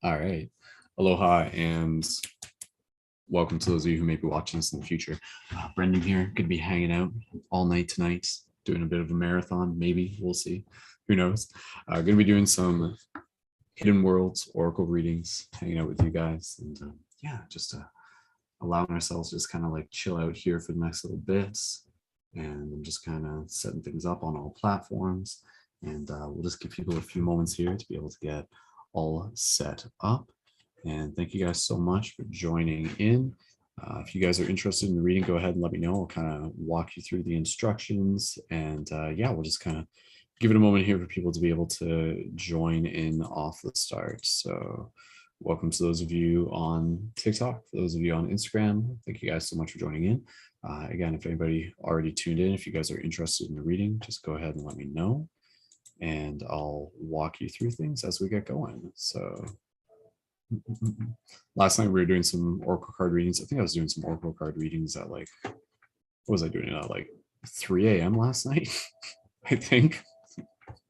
All right. Aloha and welcome to those of you who may be watching this in the future. Brendan here, going to be hanging out all night tonight, doing a bit of a marathon, maybe. We'll see. Who knows? Going to be doing some Hidden Worlds Oracle readings, hanging out with you guys. And yeah, just allowing ourselves to just kind of like chill out here for the next little bits. And I'm just kind of setting things up on all platforms. And we'll just give people a few moments here to be able to get all set up. And thank you guys so much for joining in. If you guys are interested in the reading, go ahead and let me know. I'll kind of walk you through the instructions. And yeah, we'll just kind of give it a moment here for people to be able to join in off the start. So welcome to those of you on TikTok, for those of you on Instagram. Thank you guys so much for joining in. Again, if anybody already tuned in, if you guys are interested in the reading, just go ahead and let me know. And I'll walk you through things as we get going. So last night we were doing some Oracle card readings. I think I was doing some Oracle card readings at like, what was I doing at like 3 a.m. last night? I think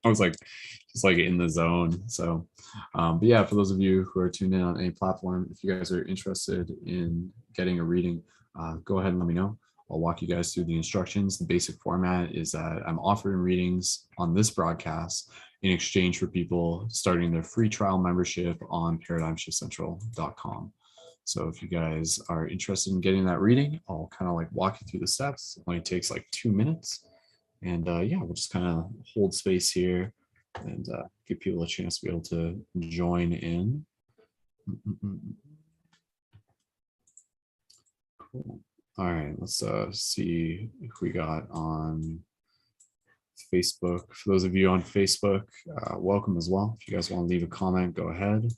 I was like, just like in the zone. So, but yeah, for those of you who are tuned in on any platform, if you guys are interested in getting a reading, go ahead and let me know. I'll walk you guys through the instructions. The basic format is that I'm offering readings on this broadcast in exchange for people starting their free trial membership on paradigmshiftcentral.com. So if you guys are interested in getting that reading, I'll kind of like walk you through the steps. It only takes like 2 minutes. And yeah, we'll just kind of hold space here and give people a chance to be able to join in. Cool. All right, let's see if we got on Facebook. For those of you on Facebook, welcome as well. If you guys want to leave a comment, go ahead.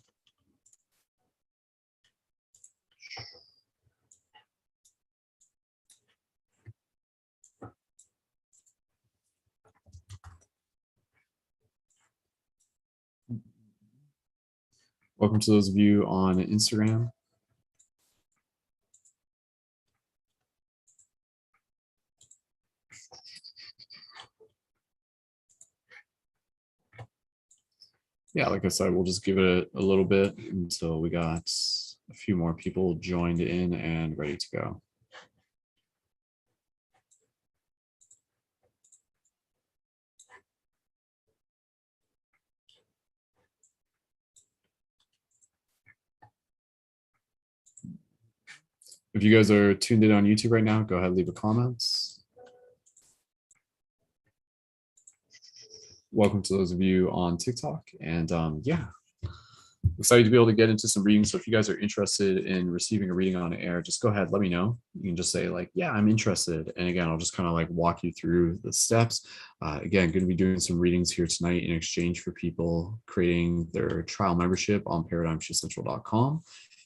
Welcome to those of you on Instagram. Yeah, like I said, we'll just give it a little bit until we got a few more people joined in and ready to go. If you guys are tuned in on YouTube right now, go ahead and leave a comment. Welcome to those of you on TikTok. And yeah, excited to be able to get into some readings. So if you guys are interested in receiving a reading on air, just go ahead, let me know. You can just say like, yeah, I'm interested. And again, I'll just kind of like walk you through the steps. Again, going to be doing some readings here tonight in exchange for people creating their trial membership on paradigmshiftcentral.com.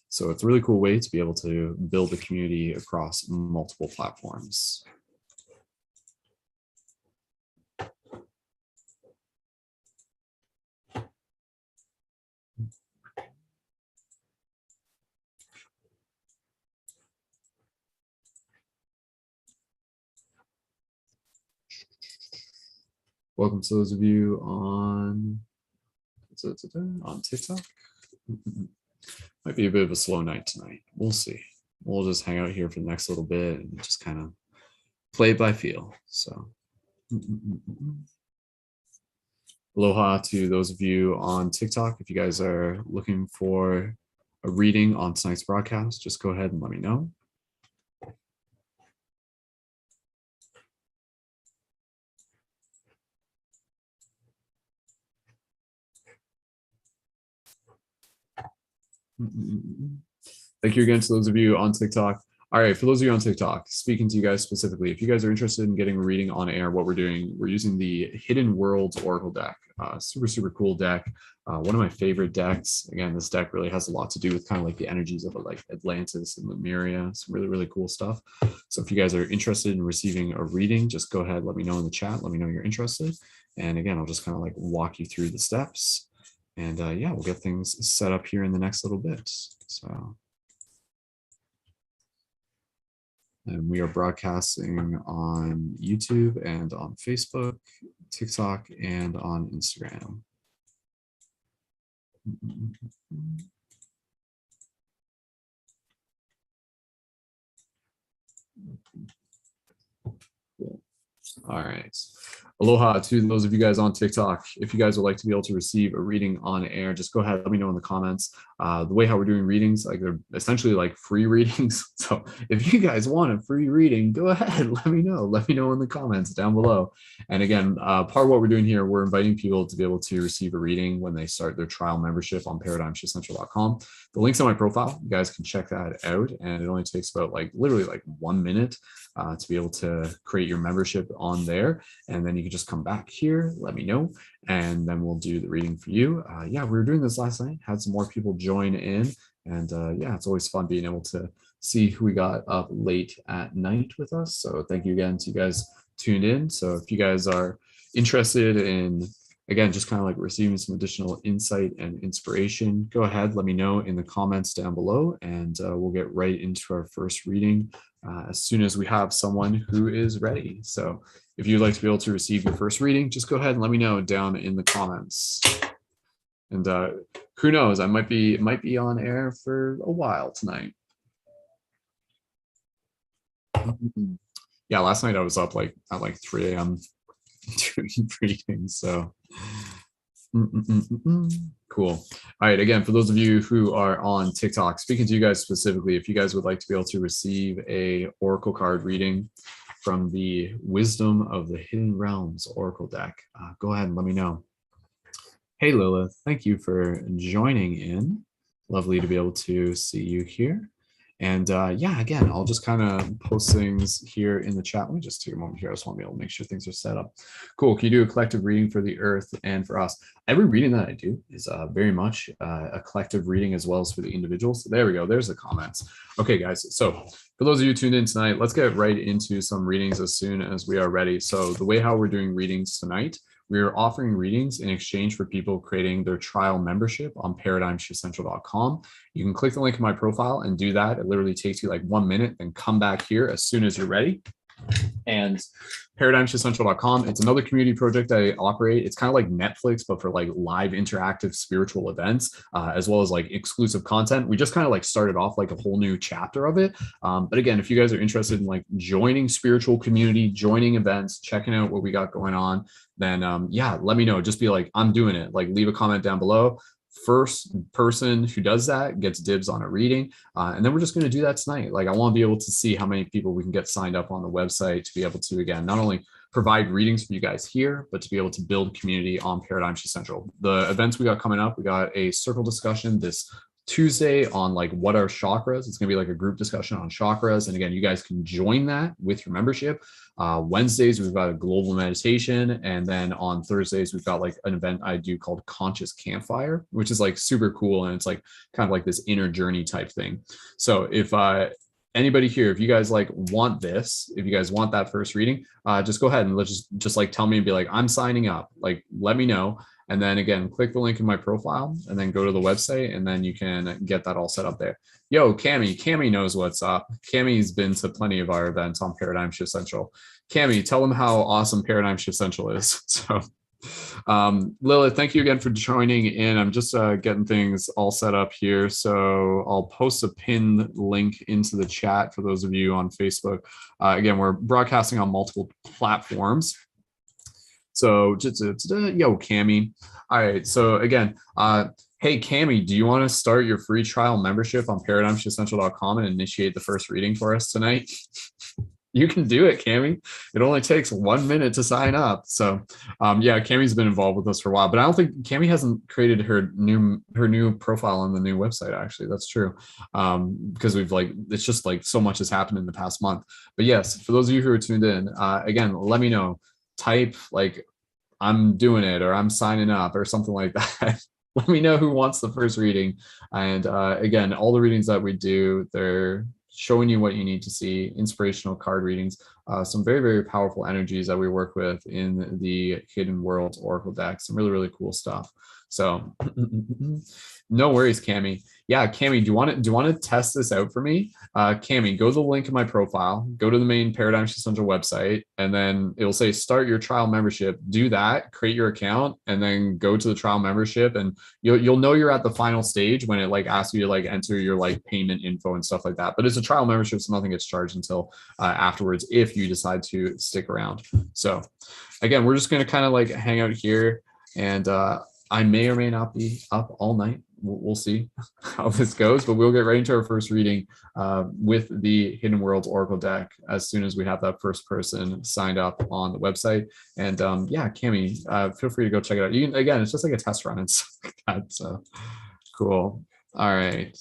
So it's a really cool way to be able to build a community across multiple platforms. Welcome to those of you on TikTok. Might be a bit of a slow night tonight. We'll see. We'll just hang out here for the next little bit and just kind of play it by feel. So aloha to those of you on TikTok. If you guys are looking for a reading on tonight's broadcast, just go ahead and let me know. Thank you again to those of you on TikTok. All right, for those of you on TikTok, speaking to you guys specifically, if you guys are interested in getting a reading on air, what we're doing, we're using the Hidden Worlds Oracle deck. Super cool deck. One of my favorite decks. Again, this deck really has a lot to do with kind of like the energies of like Atlantis and Lemuria. Some really cool stuff. So if you guys are interested in receiving a reading, just go ahead, let me know in the chat. Let me know you're interested. And again, I'll just kind of like walk you through the steps. And yeah, we'll get things set up here in the next little bit. So. And we are broadcasting on YouTube and on Facebook, TikTok, and on Instagram. Cool. All right. Aloha to those of you guys on TikTok. If you guys would like to be able to receive a reading on air, just go ahead, let me know in the comments. The way how we're doing readings, like they're essentially like free readings. So if you guys want a free reading, go ahead, let me know. Let me know in the comments down below. And again, part of what we're doing here, we're inviting people to be able to receive a reading when they start their trial membership on ParadigmShiftCentral.com. The link's on my profile. You guys can check that out. And it only takes about literally 1 minute to be able to create your membership on there. And then you can just come back here, let me know, and then we'll do the reading for you. Yeah, we were doing this last night, had some more people join in. And yeah, it's always fun being able to see who we got up late at night with us. So thank you again to you guys tuned in. So if you guys are interested in, again, just kind of like receiving some additional insight and inspiration, go ahead, let me know in the comments down below, and we'll get right into our first reading as soon as we have someone who is ready. So if you'd like to be able to receive your first reading, just go ahead and let me know down in the comments. And who knows, I might be on air for a while tonight. Yeah, last night I was up at 3 a.m. doing readings. So cool. All right, again, for those of you who are on TikTok, speaking to you guys specifically, if you guys would like to be able to receive a oracle card reading from the Wisdom of the Hidden Realms oracle deck, go ahead and let me know. Hey Lilith, thank you for joining in. Lovely to be able to see you here. And yeah, again, I'll just kind of post things here in the chat. Let me just take a moment here. I just want to be able to make sure things are set up. Cool. Can you do a collective reading for the earth and for us? Every reading that I do is very much a collective reading as well as for the individuals. There we go. There's the comments. Okay, guys. So for those of you tuned in tonight, let's get right into some readings as soon as we are ready. So the way how we're doing readings tonight, we are offering readings in exchange for people creating their trial membership on ParadigmShiftCentral.com. You can click the link in my profile and do that. It literally takes you 1 minute, then come back here as soon as you're ready. And ParadigmShiftCentral.com, it's another community project I operate. It's kind of like Netflix, but for live interactive spiritual events, as well as exclusive content. We just kind of started off a whole new chapter of it. But again, if you guys are interested in joining spiritual community, joining events, checking out what we got going on, then yeah, let me know. Just be I'm doing it. Leave a comment down below. First person who does that gets dibs on a reading. And then we're just going to do that tonight. I want to be able to see how many people we can get signed up on the website to be able to, again, not only provide readings for you guys here, but to be able to build community on Paradigm Shift Central. The events we got coming up, we got a circle discussion this Tuesday on what are chakras. It's going to be a group discussion on chakras. And again, you guys can join that with your membership. Wednesdays, we've got a global meditation. And then on Thursdays, we've got an event I do called Conscious Campfire, which is super cool. And it's kind of this inner journey type thing. So if anybody here, if you guys want this, if you guys want that first reading, just go ahead and let's just tell me and be I'm signing up. Let me know. And then again, click the link in my profile and then go to the website and then you can get that all set up there. Yo, Cami knows what's up. Cami's been to plenty of our events on Paradigm Shift Central. Cami, tell them how awesome Paradigm Shift Central is. So Lilith, thank you again for joining in. I'm just getting things all set up here. So I'll post a pinned link into the chat for those of you on Facebook. Again, we're broadcasting on multiple platforms. So yo, Cami. All right. So again, hey, Cami, do you want to start your free trial membership on ParadigmShiftCentral.com and initiate the first reading for us tonight? You can do it, Cami. It only takes 1 minute to sign up. So yeah, Cami's been involved with us for a while, but I don't think Cami hasn't created her new profile on the new website. Actually, that's true. Because we've it's just so much has happened in the past month. But yes, for those of you who are tuned in, again, let me know. Type I'm doing it or I'm signing up or something like that. Let me know who wants the first reading. And again, all the readings that we do, they're showing you what you need to see, inspirational card readings. some very, very powerful energies that we work with in the Hidden Worlds Oracle deck. Some really, really cool stuff. So no worries, Cami. Yeah, Cami, do you want to test this out for me? Cami, go to the link in my profile, go to the main Paradigm Shift Central website, and then it'll say start your trial membership. Do that, create your account, and then go to the trial membership, and you'll know you're at the final stage when it like asks you to like enter your like payment info and stuff like that. But it's a trial membership, so nothing gets charged until afterwards if you decide to stick around. So again, we're just going to kind of like hang out here, and I may or may not be up all night. We'll see how this goes, but we'll get right into our first reading with the Hidden Worlds Oracle deck as soon as we have that first person signed up on the website. And yeah, Cami, feel free to go check it out. You can, again, it's just like a test run and stuff like that. So cool. All right.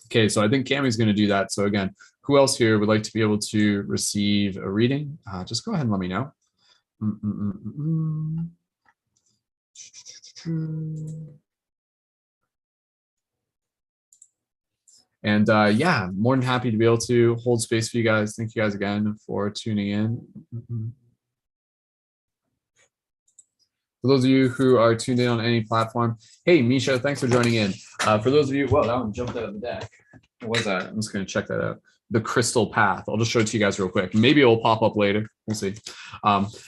Okay, so I think Cami's going to do that. So again, who else here would like to be able to receive a reading? Just go ahead and let me know. And yeah, more than happy to be able to hold space for you guys. Thank you guys again for tuning in. For those of you who are tuned in on any platform, hey, Misha, thanks for joining in. For those of you, well, that one jumped out of the deck. What was that? I'm just going to check that out. The Crystal Path. I'll just show it to you guys real quick. Maybe it'll pop up later. We'll see.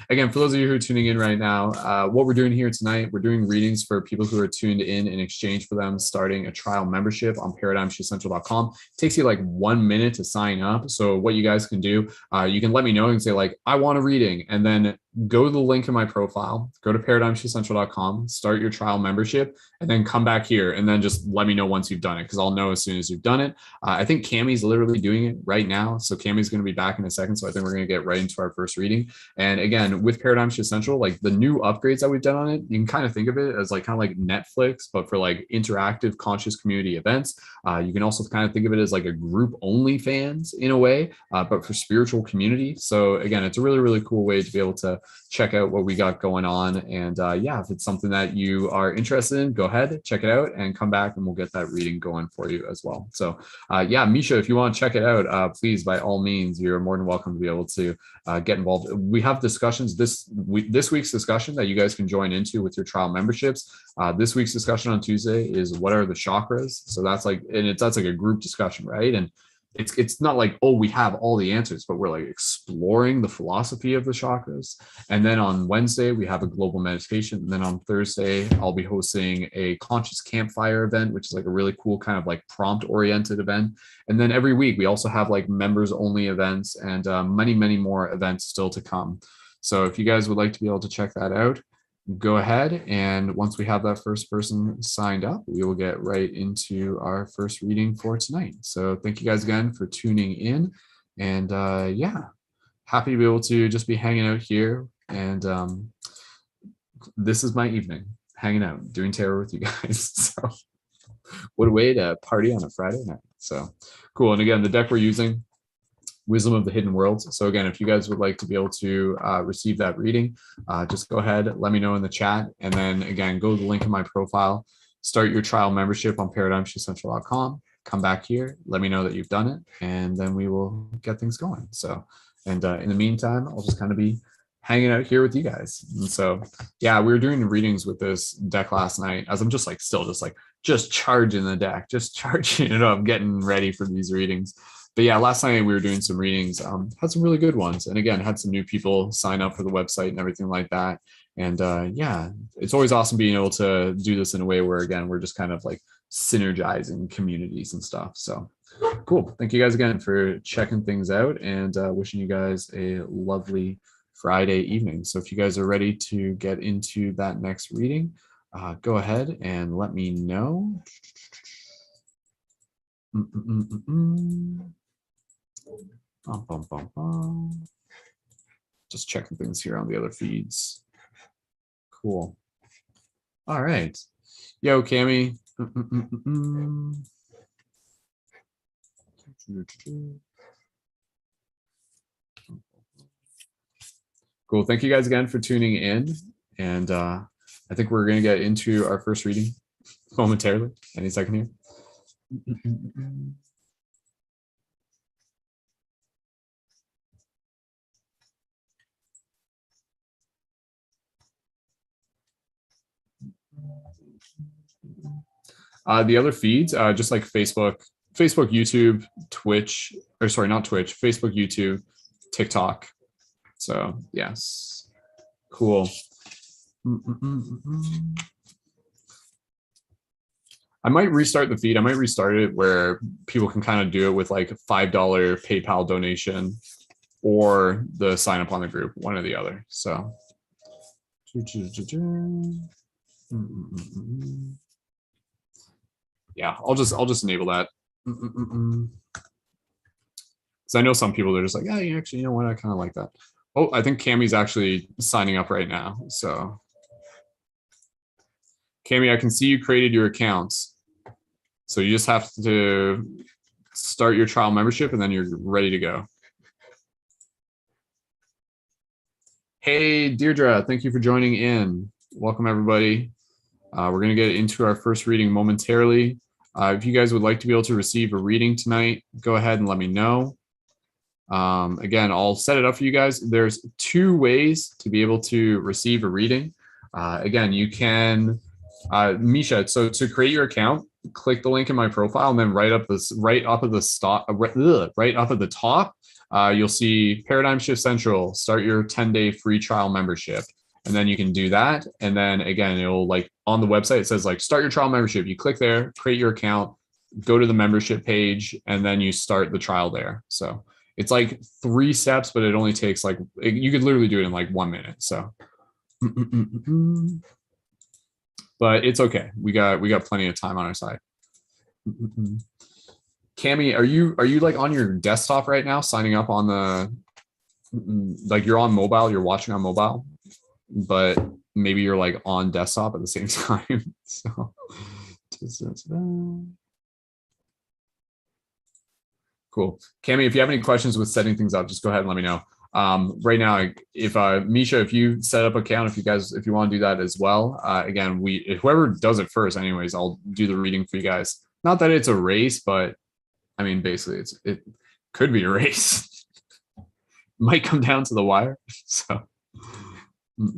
Again, for those of you who are tuning in right now, what we're doing here tonight, we're doing readings for people who are tuned in exchange for them starting a trial membership on ParadigmShiftCentral.com. It takes you like 1 minute to sign up. So what you guys can do, you can let me know and say like, I want a reading, and then go to the link in my profile, go to ParadigmShiftCentral.com, start your trial membership, and then come back here and then just let me know once you've done it, because I'll know as soon as you've done it. I think Cami's literally doing it right now. So Cami's going to be back in a second. So I think we're going to get right into our first reading. And again, with Paradigm Shift Central, like the new upgrades that we've done on it, you can kind of think of it as like kind of like Netflix, but for like interactive conscious community events. You can also kind of think of it as like a group only fans in a way, but for spiritual community. So again, it's a really, really cool way to be able to check out what we got going on. And yeah, if it's something that you are interested in, go ahead, check it out and come back and we'll get that reading going for you as well. So yeah, Misha, if you want to check it out, please, by all means, you're more than welcome to be able to get involved. We have discussions this week's discussion that you guys can join into with your trial memberships. This week's discussion on Tuesday is what are the chakras? So that's like, and that's like a group discussion, right? And it's not like, oh, we have all the answers, but we're like exploring the philosophy of the chakras. And then on Wednesday, we have a global meditation. And then on Thursday, I'll be hosting a conscious campfire event, which is like a really cool kind of like prompt oriented event. And then every week, we also have like members only events and many, many more events still to come. So if you guys would like to be able to check that out, go ahead, and once we have that first person signed up, we will get right into our first reading for tonight. So thank you guys again for tuning in, and yeah, happy to be able to just be hanging out here. And this is my evening, hanging out, doing tarot with you guys. So what a way to party on a Friday night. So cool. And again, the deck we're using, Wisdom of the Hidden Worlds. So again, if you guys would like to be able to receive that reading, just go ahead, let me know in the chat. And then again, go to the link in my profile, start your trial membership on ParadigmShiftCentral.com, come back here, let me know that you've done it, and then we will get things going. So, and in the meantime, I'll just kind of be hanging out here with you guys. And so, yeah, we were doing readings with this deck last night as I'm just like, still just charging the deck, just charging it up, getting ready for these readings. But yeah, last night we were doing some readings, had some really good ones. And again, had some new people sign up for the website and everything like that. And yeah, it's always awesome being able to do this in a way where, again, we're just kind of like synergizing communities and stuff. So cool. Thank you guys again for checking things out, and wishing you guys a lovely Friday evening. So if you guys are ready to get into that next reading, go ahead and let me know. Just checking things here on the other feeds. Cool. All right. Yo, Cami. Cool. Thank you guys again for tuning in. And I think we're going to get into our first reading momentarily. Any second here. The other feeds, just like Facebook, YouTube, Twitch, or sorry, not Twitch, Facebook, YouTube, TikTok. So yes, cool. I might restart the feed. I might restart it where people can kind of do it with like a $5 PayPal donation or the sign up on the group, one or the other. So yeah, I'll just enable that. Because I know some people, they're just like, yeah, actually, you know what? I kind of like that. Oh, I think Cammy's actually signing up right now. So Cammy, I can see you created your accounts. So you just have to start your trial membership and then you're ready to go. Hey, Deirdre, thank you for joining in. Welcome, everybody. We're going to get into our first reading momentarily. If you guys would like to be able to receive a reading tonight, go ahead and let me know. Again, I'll set it up for you guys. There's 2 ways to be able to receive a reading. Again, you can, Misha, so to create your account, click the link in my profile and then right up at the top, you'll see Paradigm Shift Central, start your 10-day free trial membership. And then you can do that. And then again, it'll like on the website, it says like start your trial membership. You click there, create your account, go to the membership page, and then you start the trial there. So it's like 3 steps, but it only takes like, you could literally do it in like 1 minute. So, but it's okay. We got plenty of time on our side. Cammy, are you like on your desktop right now, signing up on the, like you're on mobile, you're watching on mobile, but maybe you're like on desktop at the same time. So, cool. Cammy, if you have any questions with setting things up, just go ahead and let me know. Right now, if Misha, if you set up an account, if you want to do that as well, again, whoever does it first, anyways, I'll do the reading for you guys. Not that it's a race, but I mean, basically, it could be a race. Might come down to the wire. So, but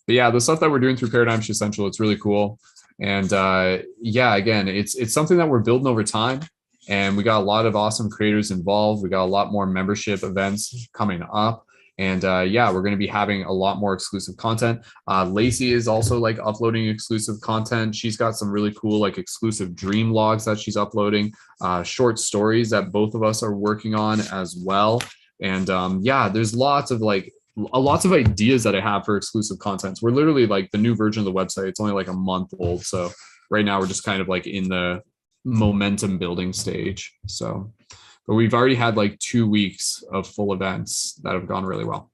yeah, the stuff that we're doing through Paradigm Shift Central, it's really cool. And yeah, again, it's something that we're building over time. And we got a lot of awesome creators involved. We got a lot more membership events coming up. And yeah, we're going to be having a lot more exclusive content. Lacey is also like uploading exclusive content. She's got some really cool like exclusive dream logs that she's uploading, short stories that both of us are working on as well. And yeah, there's lots of ideas that I have for exclusive content. We're literally like the new version of the website. It's only like a month old. So right now we're just kind of like in the momentum building stage. So, but we've already had like 2 weeks of full events that have gone really well.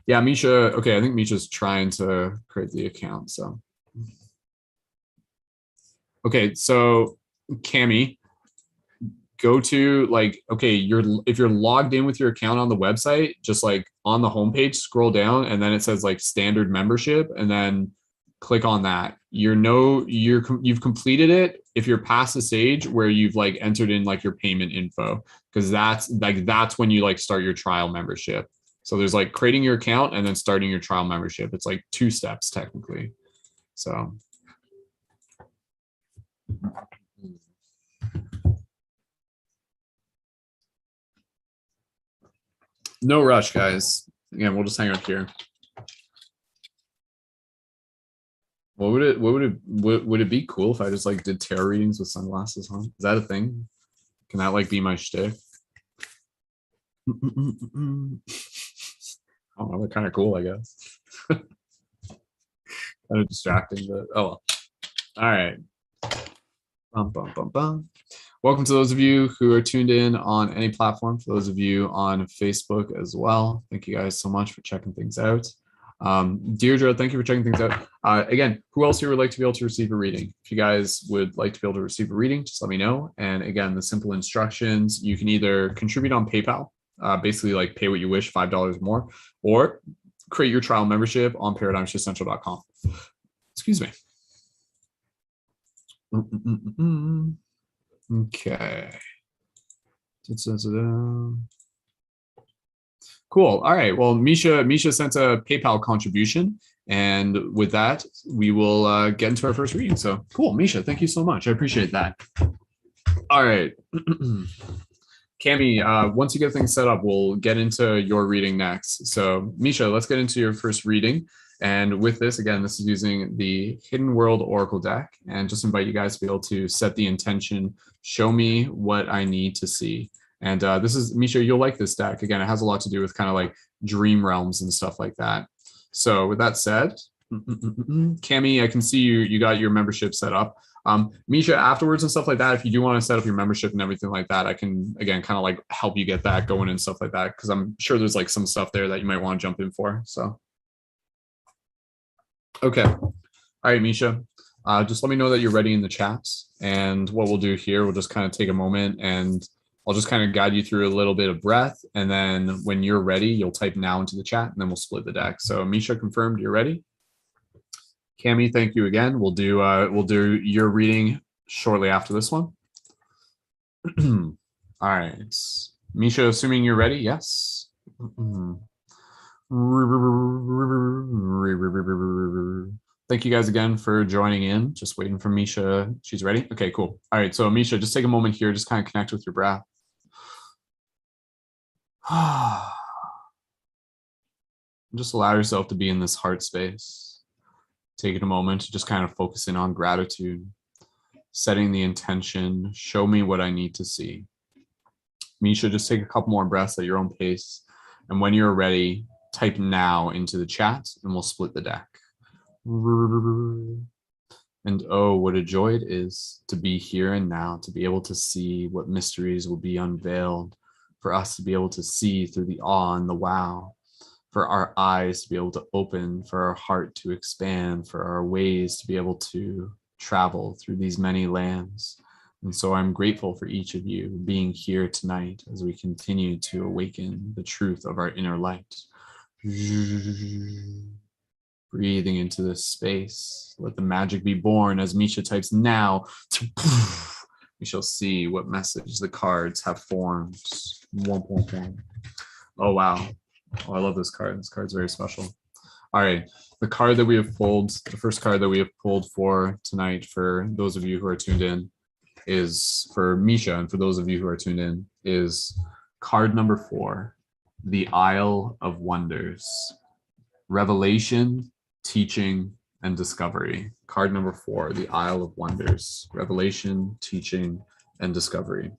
Yeah, Misha. Okay, I think Misha's trying to create the account. So, okay, so Cammy, go to like, okay, if you're logged in with your account on the website, just like on the homepage, scroll down and then it says like standard membership and then click on that. You've completed it if you're past the stage where you've like entered in like your payment info, because that's when you like start your trial membership. So there's like creating your account and then starting your trial membership. It's like 2 steps technically. So no rush, guys. Again, we'll just hang out here. Would it be cool if I just like did tarot readings with sunglasses on? Is that a thing? Can that like be my shtick? I don't know, they're kind of cool, I guess. Kind of distracting, but oh well. All right. Welcome to those of you who are tuned in on any platform. For those of you on Facebook as well, thank you guys so much for checking things out. Deirdre, thank you for checking things out. Again, who else here would like to be able to receive a reading? If you guys would like to be able to receive a reading, just let me know. And again, the simple instructions, you can either contribute on PayPal, basically like pay what you wish, $5 more, or create your trial membership on paradigmshiftcentral.com. Excuse me. Okay. Cool. All right. Well, Misha sent a PayPal contribution, and with that, we will get into our first reading. So cool, Misha. Thank you so much. I appreciate that. All right. Cami, once you get things set up, we'll get into your reading next. So, Misha, let's get into your first reading. And with this, again, this is using the Hidden World Oracle deck. And just invite you guys to be able to set the intention, show me what I need to see. And this is, Misha, you'll like this deck. Again, it has a lot to do with kind of like dream realms and stuff like that. So with that said, Cami, I can see you got your membership set up. Misha, afterwards and stuff like that, if you do want to set up your membership and everything like that, I can, again, kind of like help you get that going and stuff like that, because I'm sure there's like some stuff there that you might want to jump in for. So, okay. All right, Misha, just let me know that you're ready in the chats. And what we'll do here, we'll just kind of take a moment and I'll just kind of guide you through a little bit of breath. And then when you're ready, you'll type now into the chat and then we'll split the deck. So Misha, confirmed you're ready? Cami, thank you again. We'll do your reading shortly after this one. All right, Misha, assuming you're ready, yes. Thank you guys again for joining in. Just waiting for Misha. She's ready. Okay, cool. All right, so Misha, just take a moment here, just kind of connect with your breath. Just allow yourself to be in this heart space. Taking a moment to just kind of focus in on gratitude, setting the intention, show me what I need to see. Misha, just take a couple more breaths at your own pace. And when you're ready, type now into the chat and we'll split the deck. And oh, what a joy it is to be here and now, to be able to see what mysteries will be unveiled, for us to be able to see through the awe and the wow, for our eyes to be able to open, for our heart to expand, for our ways to be able to travel through these many lands. And so I'm grateful for each of you being here tonight as we continue to awaken the truth of our inner light. Breathing into this space, let the magic be born. As Misha types now, we shall see what message the cards have formed. Oh, wow. Oh, I love this card. This card's very special. All right. The card that we have pulled, the first card that we have pulled for tonight, for those of you who are tuned in, is for Misha. And for those of you who are tuned in, is card number 4, the Isle of Wonders. Revelation, teaching, and discovery. Card number 4, the Isle of Wonders. Revelation, teaching, and discovery.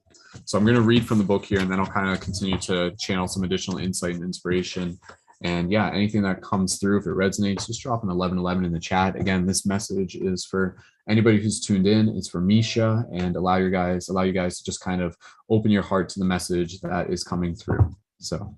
So I'm going to read from the book here, and then I'll kind of continue to channel some additional insight and inspiration. And yeah, anything that comes through, if it resonates, just drop an 1111 in the chat. Again, this message is for anybody who's tuned in. It's for Misha, and allow you guys to just kind of open your heart to the message that is coming through. So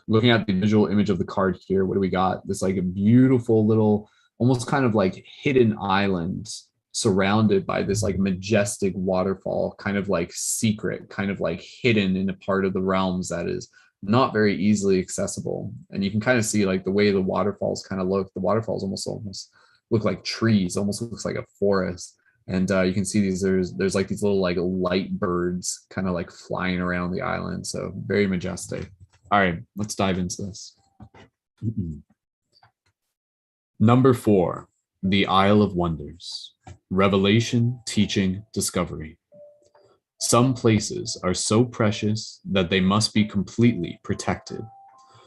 looking at the visual image of the card here, what do we got? This like a beautiful little, almost kind of like hidden island surrounded by this like majestic waterfall, kind of like secret, kind of like hidden in a part of the realms that is not very easily accessible. And you can kind of see like the way the waterfalls kind of look. The waterfalls almost look like trees, almost looks like a forest. And you can see these, there's like these little like light birds kind of like flying around the island. So very majestic. All right, let's dive into this. Number 4, the Isle of Wonders. Revelation, teaching, discovery. Some places are so precious that they must be completely protected.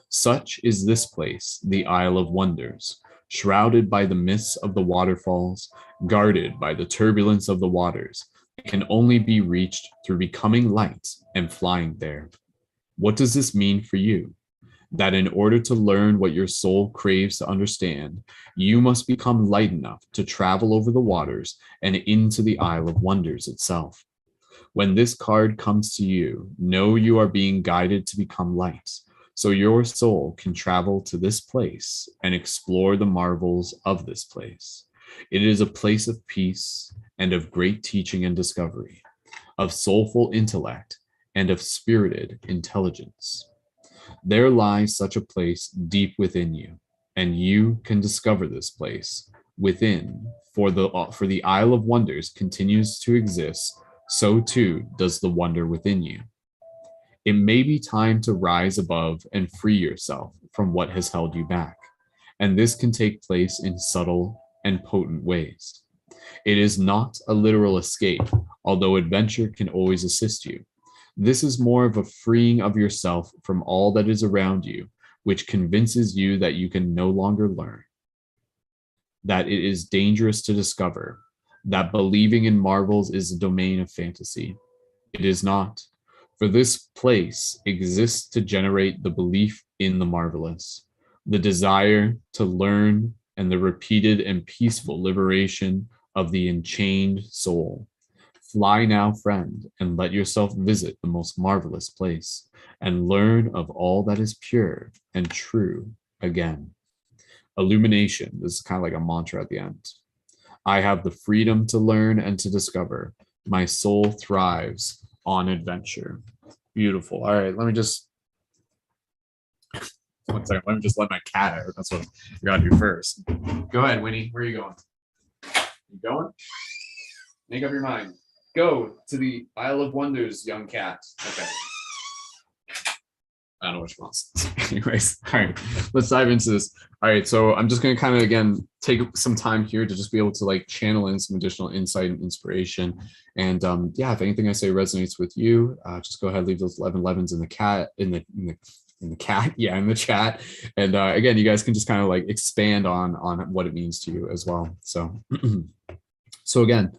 Such is this place, the Isle of Wonders, shrouded by the mists of the waterfalls, guarded by the turbulence of the waters. It can only be reached through becoming light and flying there. What does this mean for you? That in order to learn what your soul craves to understand, you must become light enough to travel over the waters and into the Isle of Wonders itself. When this card comes to you, know you are being guided to become light, so your soul can travel to this place and explore the marvels of this place. It is a place of peace and of great teaching and discovery, of soulful intellect and of spirited intelligence. There lies such a place deep within you, and you can discover this place within, for the Isle of Wonders continues to exist, so too does the wonder within you. It may be time to rise above and free yourself from what has held you back. And this can take place in subtle and potent ways. It is not a literal escape, although adventure can always assist you. This is more of a freeing of yourself from all that is around you, which convinces you that you can no longer learn, that it is dangerous to discover, that believing in marvels is a domain of fantasy. It is not, for this place exists to generate the belief in the marvelous, the desire to learn, and the repeated and peaceful liberation of the enchained soul. Fly now, friend, and let yourself visit the most marvelous place, and learn of all that is pure and true again. Illumination. This is kind of like a mantra at the end. I have the freedom to learn and to discover. My soul thrives on adventure. Beautiful. All right, let me just 1 second. Let me just let my cat out. That's what we gotta do first. Go ahead, Winnie. Where are you going? You going? Make up your mind. Go to the Isle of Wonders, young cat. Okay. I don't know which ones. Anyways, all right, let's dive into this. All right, so I'm just going to kind of, again, take some time here to just be able to like channel in some additional insight and inspiration. And yeah, if anything I say resonates with you, just go ahead, leave those 11 11s in the cat, in the cat, yeah, in the chat. And again, you guys can just kind of like expand on what it means to you as well. So, so again,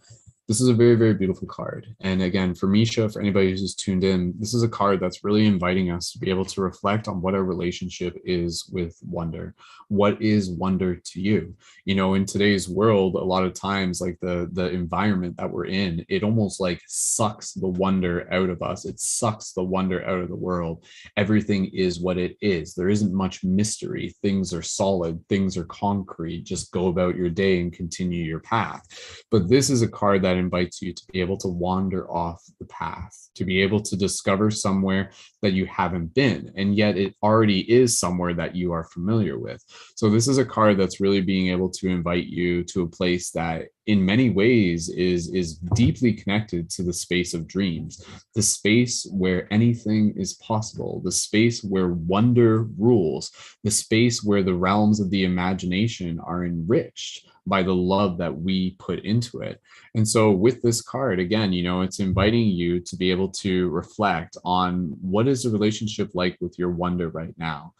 this is a very, very beautiful card. And again, for Misha, for anybody who's just tuned in, this is a card that's really inviting us to be able to reflect on what our relationship is with wonder. What is wonder to you? You know, in today's world, a lot of times, like the environment that we're in, it almost like sucks the wonder out of us. It sucks the wonder out of the world. Everything is what it is. There isn't much mystery. Things are solid. Things are concrete. Just go about your day and continue your path. But this is a card that invites you to be able to wander off the path, to be able to discover somewhere that you haven't been, and yet it already is somewhere that you are familiar with. So this is a card that's really being able to invite you to a place that in many ways is deeply connected to the space of dreams, the space where anything is possible, the space where wonder rules, the space where the realms of the imagination are enriched by the love that we put into it. And so with this card, again, you know, it's inviting you to be able to reflect on what is the relationship like with your wonder right now.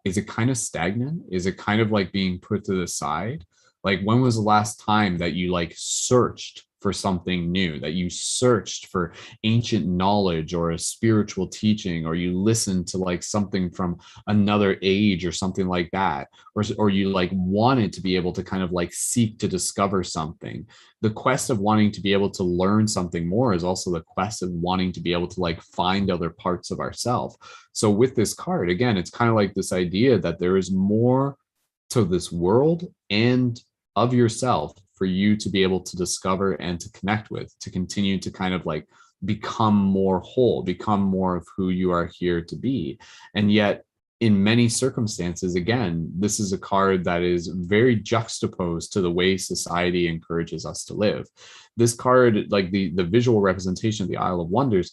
Is it kind of stagnant? Is it kind of like being put to the side? Like, when was the last time that you like searched for something new, that you searched for ancient knowledge or a spiritual teaching, or you listened to like something from another age or something like that, or you like wanted to be able to kind of like seek to discover something? The quest of wanting to be able to learn something more is also the quest of wanting to be able to like find other parts of ourselves. So with this card, again, it's kind of like this idea that there is more to this world and of yourself for you to be able to discover and to connect with, to continue to kind of like become more whole, become more of who you are here to be. And yet, in many circumstances, again, this is a card that is very juxtaposed to the way society encourages us to live. This card, like the visual representation of the Isle of Wonders,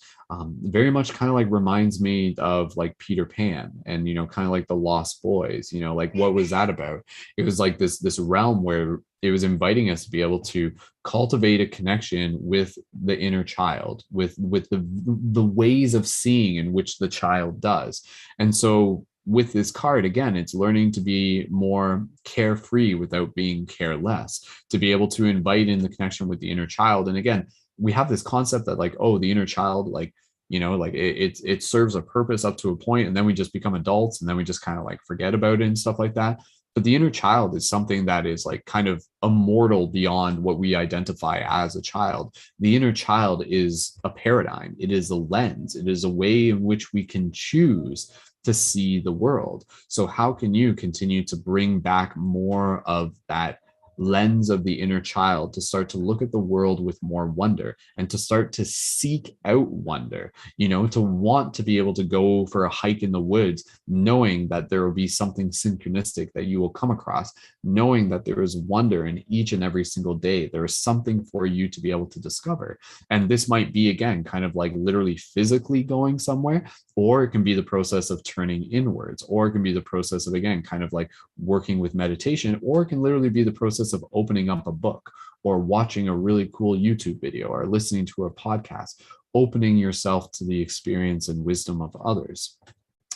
very much kind of like reminds me of like Peter Pan and, you know, kind of like the Lost Boys. You know, like what was that about? It was like this realm where it was inviting us to be able to cultivate a connection with the inner child, with the ways of seeing in which the child does. And so with this card, again, it's learning to be more carefree without being careless, to be able to invite in the connection with the inner child. And again, we have this concept that like, oh, the inner child, like, you know, like it serves a purpose up to a point, and then we just become adults, and then we just kind of like forget about it and stuff like that. But the inner child is something that is like kind of immortal beyond what we identify as a child. The inner child is a paradigm. It is a lens. It is a way in which we can choose to see the world. So how can you continue to bring back more of that lens of the inner child to start to look at the world with more wonder and to start to seek out wonder, to want to be able to go for a hike in the woods, knowing that there will be something synchronistic that you will come across, knowing that there is wonder in each and every single day. There is something for you to be able to discover. And this might be, again, kind of like literally physically going somewhere, or it can be the process of turning inwards, or it can be the process of, again, kind of like working with meditation, or it can literally be the process of opening up a book or watching a really cool YouTube video or listening to a podcast, opening yourself to the experience and wisdom of others.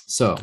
So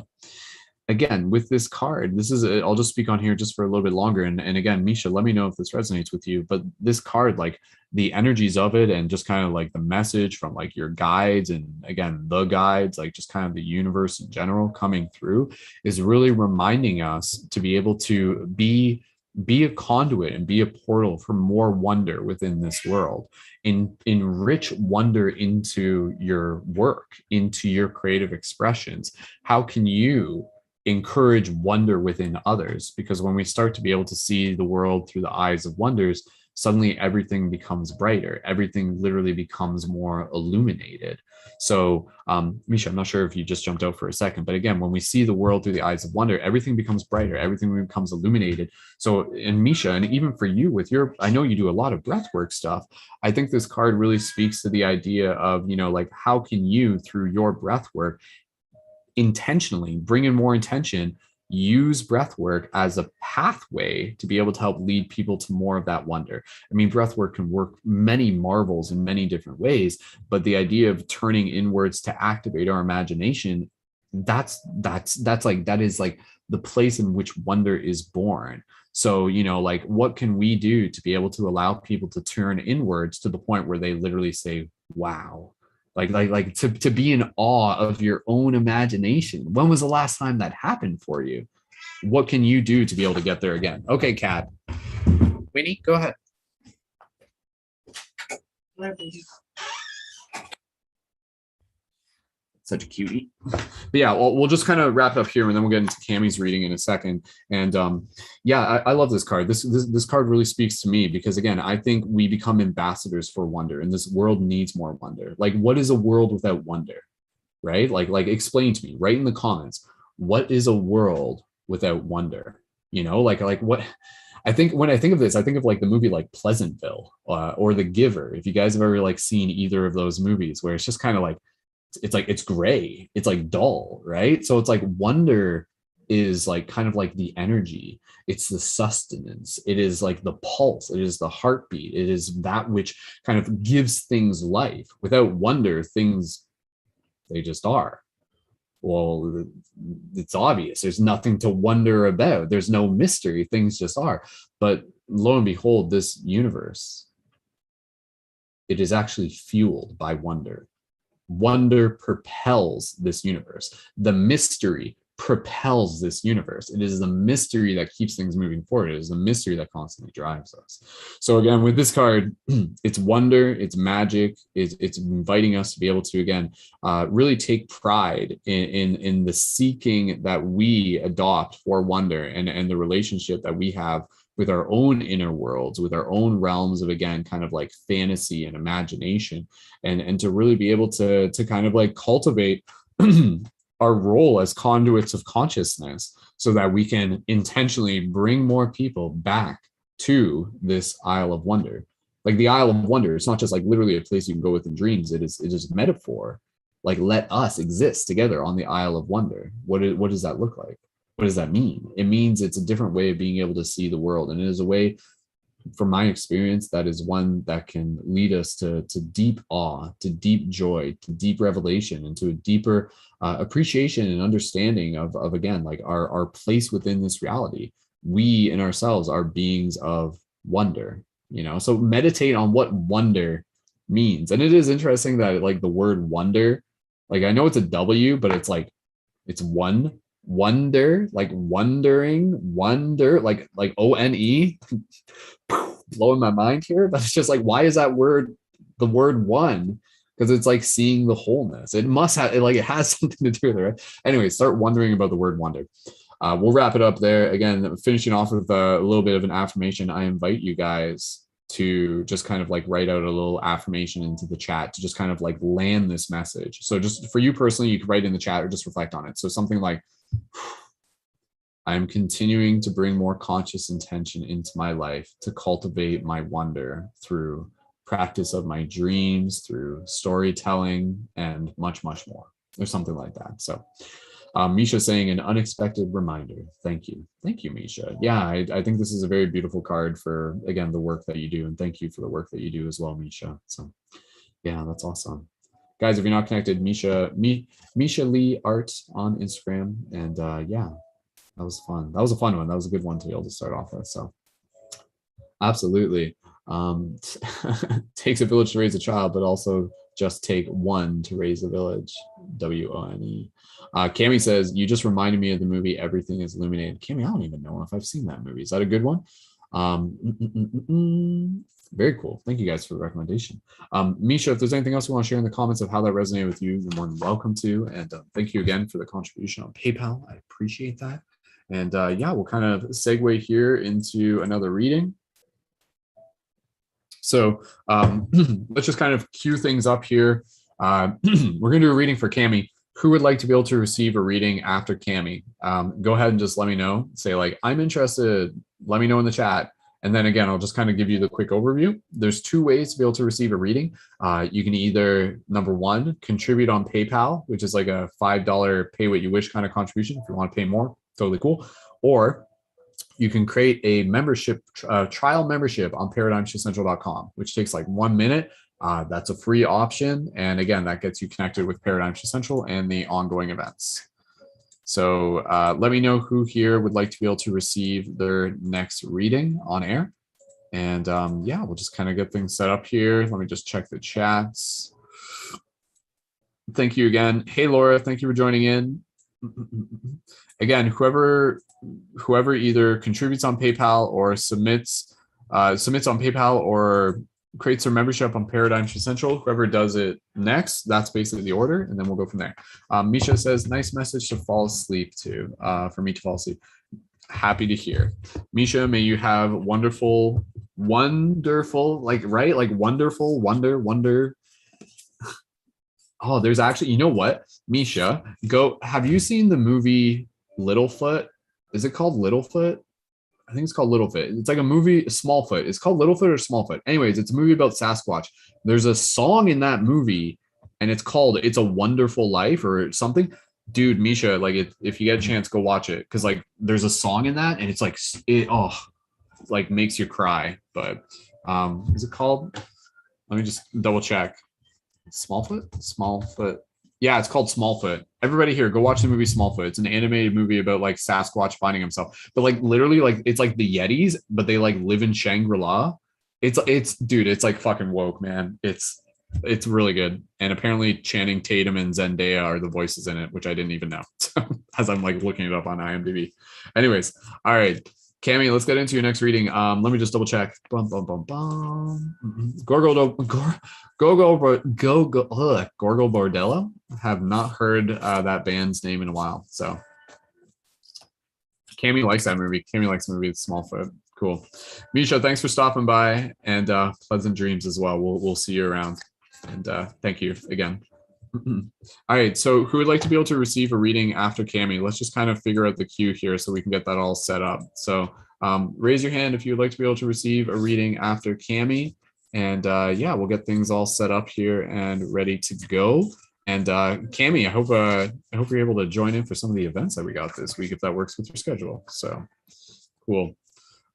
again, with this card, I'll just speak on here just for a little bit longer. And again, Misha, let me know if this resonates with you. But this card, like the energies of it and just kind of like the message from like your guides and again, the guides, like just kind of the universe in general coming through is really reminding us to be able to be a conduit and be a portal for more wonder within this world, enrich wonder into your work, into your creative expressions. How can you encourage wonder within others? Because when we start to be able to see the world through the eyes of wonders, suddenly everything becomes brighter. Everything literally becomes more illuminated. So, Misha, I'm not sure if you just jumped out for a second, but again, when we see the world through the eyes of wonder, everything becomes brighter, everything becomes illuminated. So, and Misha, and even for you with I know you do a lot of breathwork stuff. I think this card really speaks to the idea of, like how can you, through your breathwork, intentionally bring in more intention, use breath work as a pathway to be able to help lead people to more of that wonder. I mean, breath work can work many marvels in many different ways, but the idea of turning inwards to activate our imagination, that is like the place in which wonder is born. So, like what can we do to be able to allow people to turn inwards to the point where they literally say, wow, like to be in awe of your own imagination. When was the last time that happened for you? What can you do to be able to get there again? Okay, Kat. Winnie, go ahead. Such a cutie. But yeah, we'll just kind of wrap up here and then we'll get into Cammie's reading in a second. And yeah, I love this card. This card really speaks to me because again, I think we become ambassadors for wonder and this world needs more wonder. Like what is a world without wonder, right? Like explain to me, write in the comments, what is a world without wonder? Like what, I think when I think of this, I think of like the movie like Pleasantville or The Giver. If you guys have ever like seen either of those movies where it's just kind of like, it's gray, it's like dull, right? So it's like wonder is like kind of like the energy, it's the sustenance, it is like the pulse, it is the heartbeat, it is that which kind of gives things life. Without wonder, things, they just are. Well, it's obvious, there's nothing to wonder about, there's no mystery, things just are. But lo and behold, this universe, it is actually fueled by wonder. Wonder propels this universe. The mystery propels this universe. It is the mystery that keeps things moving forward. It is the mystery that constantly drives us. So again, with this card, it's wonder, it's magic, it's inviting us to be able to, again, really take pride in the seeking that we adopt for wonder and the relationship that we have with our own inner worlds, with our own realms of, again, kind of like fantasy and imagination, and to really be able to kind of like cultivate our role as conduits of consciousness so that we can intentionally bring more people back to this Isle of Wonder. Like the Isle of Wonder, it's not just like literally a place you can go within dreams. It is a metaphor. Like let us exist together on the Isle of Wonder. What does that look like? What does that mean? It means it's a different way of being able to see the world. And it is a way, from my experience, that is one that can lead us to deep awe, to deep joy, to deep revelation, and to a deeper appreciation and understanding of again, like our place within this reality. We in ourselves are beings of wonder, so meditate on what wonder means. And it is interesting that like the word wonder, like I know it's a W, but it's like, it's one wonder, like wondering, wonder, like ONE, blowing my mind here. But it's just like, why is that word the word one? Because it's like seeing the wholeness. It must have, it has something to do with it, right? Anyway, start wondering about the word wonder. we'll wrap it up there. Again, finishing off with a little bit of an affirmation. I invite you guys to just kind of like write out a little affirmation into the chat to just kind of like land this message. So just for you personally, you can write in the chat or just reflect on it. So something like, I'm continuing to bring more conscious intention into my life to cultivate my wonder through practice of my dreams, through storytelling, and much, much more, or something like that. So Misha saying an unexpected reminder. Thank you. Thank you, Misha. Yeah, I think this is a very beautiful card for, again, the work that you do. And thank you for the work that you do as well, Misha. So yeah, that's awesome. Guys, if you're not connected, Misha Lee Art on Instagram. And yeah, that was fun. That was a fun one. That was a good one to be able to start off with. So absolutely. Takes a village to raise a child, but also just take one to raise a village. WONE. Cami says, you just reminded me of the movie Everything is Illuminated. Cami, I don't even know if I've seen that movie. Is that a good one? Very cool. Thank you guys for the recommendation. Misha, if there's anything else you want to share in the comments of how that resonated with you, you're more than welcome to. And thank you again for the contribution on PayPal. I appreciate that. And yeah, we'll kind of segue here into another reading. So let's just kind of cue things up here. We're going to do a reading for Cami. Who would like to be able to receive a reading after Cami? Go ahead and just let me know. Say like, I'm interested. Let me know in the chat. And then again, I'll just kind of give you the quick overview. There's two ways to be able to receive a reading. You can either, number one, contribute on PayPal, which is like a $5 pay what you wish kind of contribution. If you want to pay more, totally cool. Or you can create a membership, trial membership on ParadigmShiftCentral.com, which takes like 1 minute. That's a free option. And again, that gets you connected with Paradigm Shift Central and the ongoing events. So let me know who here would like to be able to receive their next reading on air. And yeah, we'll just kind of get things set up here. Let me just check the chats. Thank you again. Hey, Laura, thank you for joining in. Again, whoever either contributes on PayPal or submits on PayPal or creates their membership on Paradigm Shift Central, whoever does it next, that's basically the order, and then we'll go from there. Misha says, nice message to fall asleep to, for me to fall asleep. Happy to hear. Misha, may you have wonderful, like, right? Like wonderful, wonder. Oh, there's actually, you know what, Misha, have you seen the movie Littlefoot? Is it called Littlefoot? I think it's called Littlefoot. It's like a movie, Smallfoot. It's called Littlefoot or Smallfoot. Anyways, it's a movie about Sasquatch. There's a song in that movie, and it's called "It's a Wonderful Life" or something. Dude, Misha, like if you get a chance, go watch it, because like there's a song in that, and it's like like makes you cry. But is it called? Let me just double check. Smallfoot. Yeah, it's called Smallfoot. Everybody here, go watch the movie Smallfoot. It's an animated movie about like Sasquatch finding himself. But like literally, like it's like the Yetis, but they like live in Shangri-La. It's dude, it's like fucking woke, man. It's really good. And apparently Channing Tatum and Zendaya are the voices in it, which I didn't even know. As I'm like looking it up on IMDb. Anyways, all right. Cami, let's get into your next reading. Let me just double check. Gorgo Bordello. Have not heard that band's name in a while. So Cami likes that movie. Cami likes the movie Smallfoot. Cool. Misha, thanks for stopping by, and pleasant dreams as well. We'll see you around. And thank you again. All right, so who would like to be able to receive a reading after Cami? Let's just kind of figure out the queue here so we can get that all set up. So raise your hand if you'd like to be able to receive a reading after Cami. And yeah, we'll get things all set up here and ready to go. And Cami, I hope you're able to join in for some of the events that we got this week, if that works with your schedule. So cool.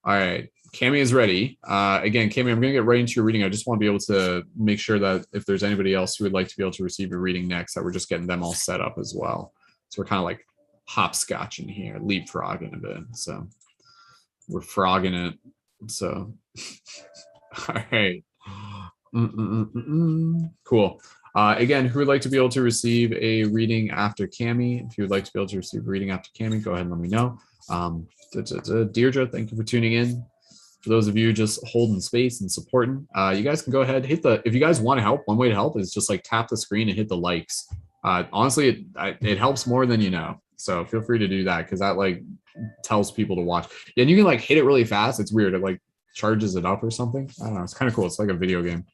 All right. Cami is ready. Again, Cami, I'm going to get right into your reading. I just want to be able to make sure that if there's anybody else who would like to be able to receive a reading next, that we're just getting them all set up as well. So we're kind of like hopscotching here, leapfrogging a bit. So we're frogging it. So, all right. Cool. Again, who would like to be able to receive a reading after Cami? If you would like to be able to receive a reading after Cami, go ahead and let me know. Deirdre, thank you for tuning in. For those of you just holding space and supporting, you guys can go ahead, if you guys want to help, one way to help is just like tap the screen and hit the likes. Honestly, it helps more than you know. So feel free to do that because that like tells people to watch. And you can like hit it really fast. It's weird. It like charges it up or something. I don't know. It's kind of cool. It's like a video game.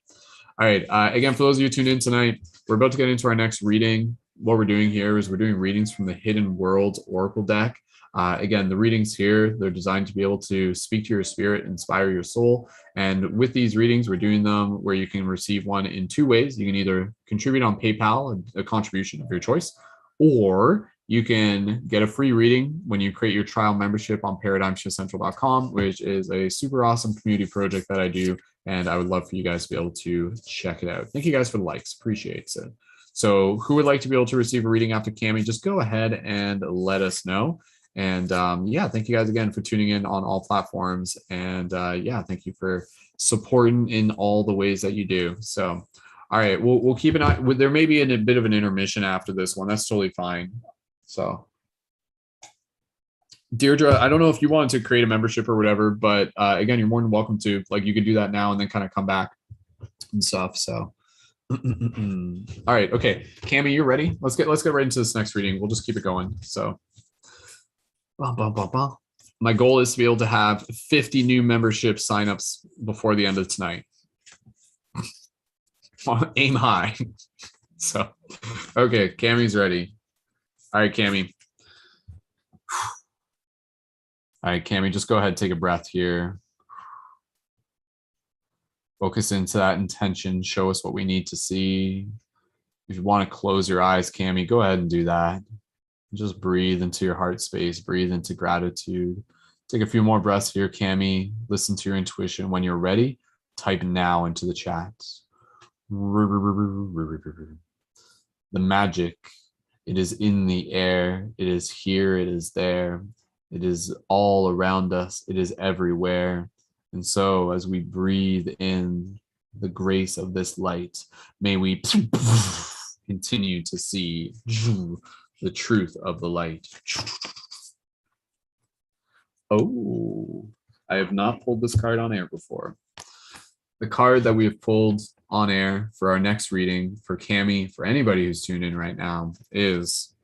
All right. Again, for those of you tuned in tonight, we're about to get into our next reading. What we're doing here is we're doing readings from the Hidden Worlds Oracle deck. Again, the readings here, they're designed to be able to speak to your spirit, inspire your soul. And with these readings, we're doing them where you can receive one in two ways. You can either contribute on PayPal, a contribution of your choice, or you can get a free reading when you create your trial membership on paradigmshiftcentral.com, which is a super awesome community project that I do. And I would love for you guys to be able to check it out. Thank you guys for the likes. Appreciate it. So who would like to be able to receive a reading after Cami? Just go ahead and let us know. And yeah, thank you guys again for tuning in on all platforms. And yeah, thank you for supporting in all the ways that you do. So, all right, we'll keep an eye. There may be a bit of an intermission after this one. That's totally fine. So, Deirdre, I don't know if you wanted to create a membership or whatever, but again, you're more than welcome to. Like, you could do that now and then kind of come back and stuff. So, all right, okay, Cami, you're ready. Let's get right into this next reading. We'll just keep it going. So, my goal is to be able to have 50 new membership signups before the end of tonight. Aim high. So, okay, Cami's ready. All right, Cami. All right, Cami, just go ahead, take a breath here. Focus into that intention. Show us what we need to see. If you want to close your eyes, Cami, go ahead and do that. Just breathe into your heart space. Breathe into gratitude. Take a few more breaths here, Cami. Listen to your intuition. When you're ready, type now into the chat. The magic, it is in the air. It is here. It is there. It is all around us. It is everywhere. And so as we breathe in the grace of this light, may we continue to see the truth of the light. Oh, I have not pulled this card on air before. The card that we have pulled on air for our next reading for Cami, for anybody who's tuned in right now, is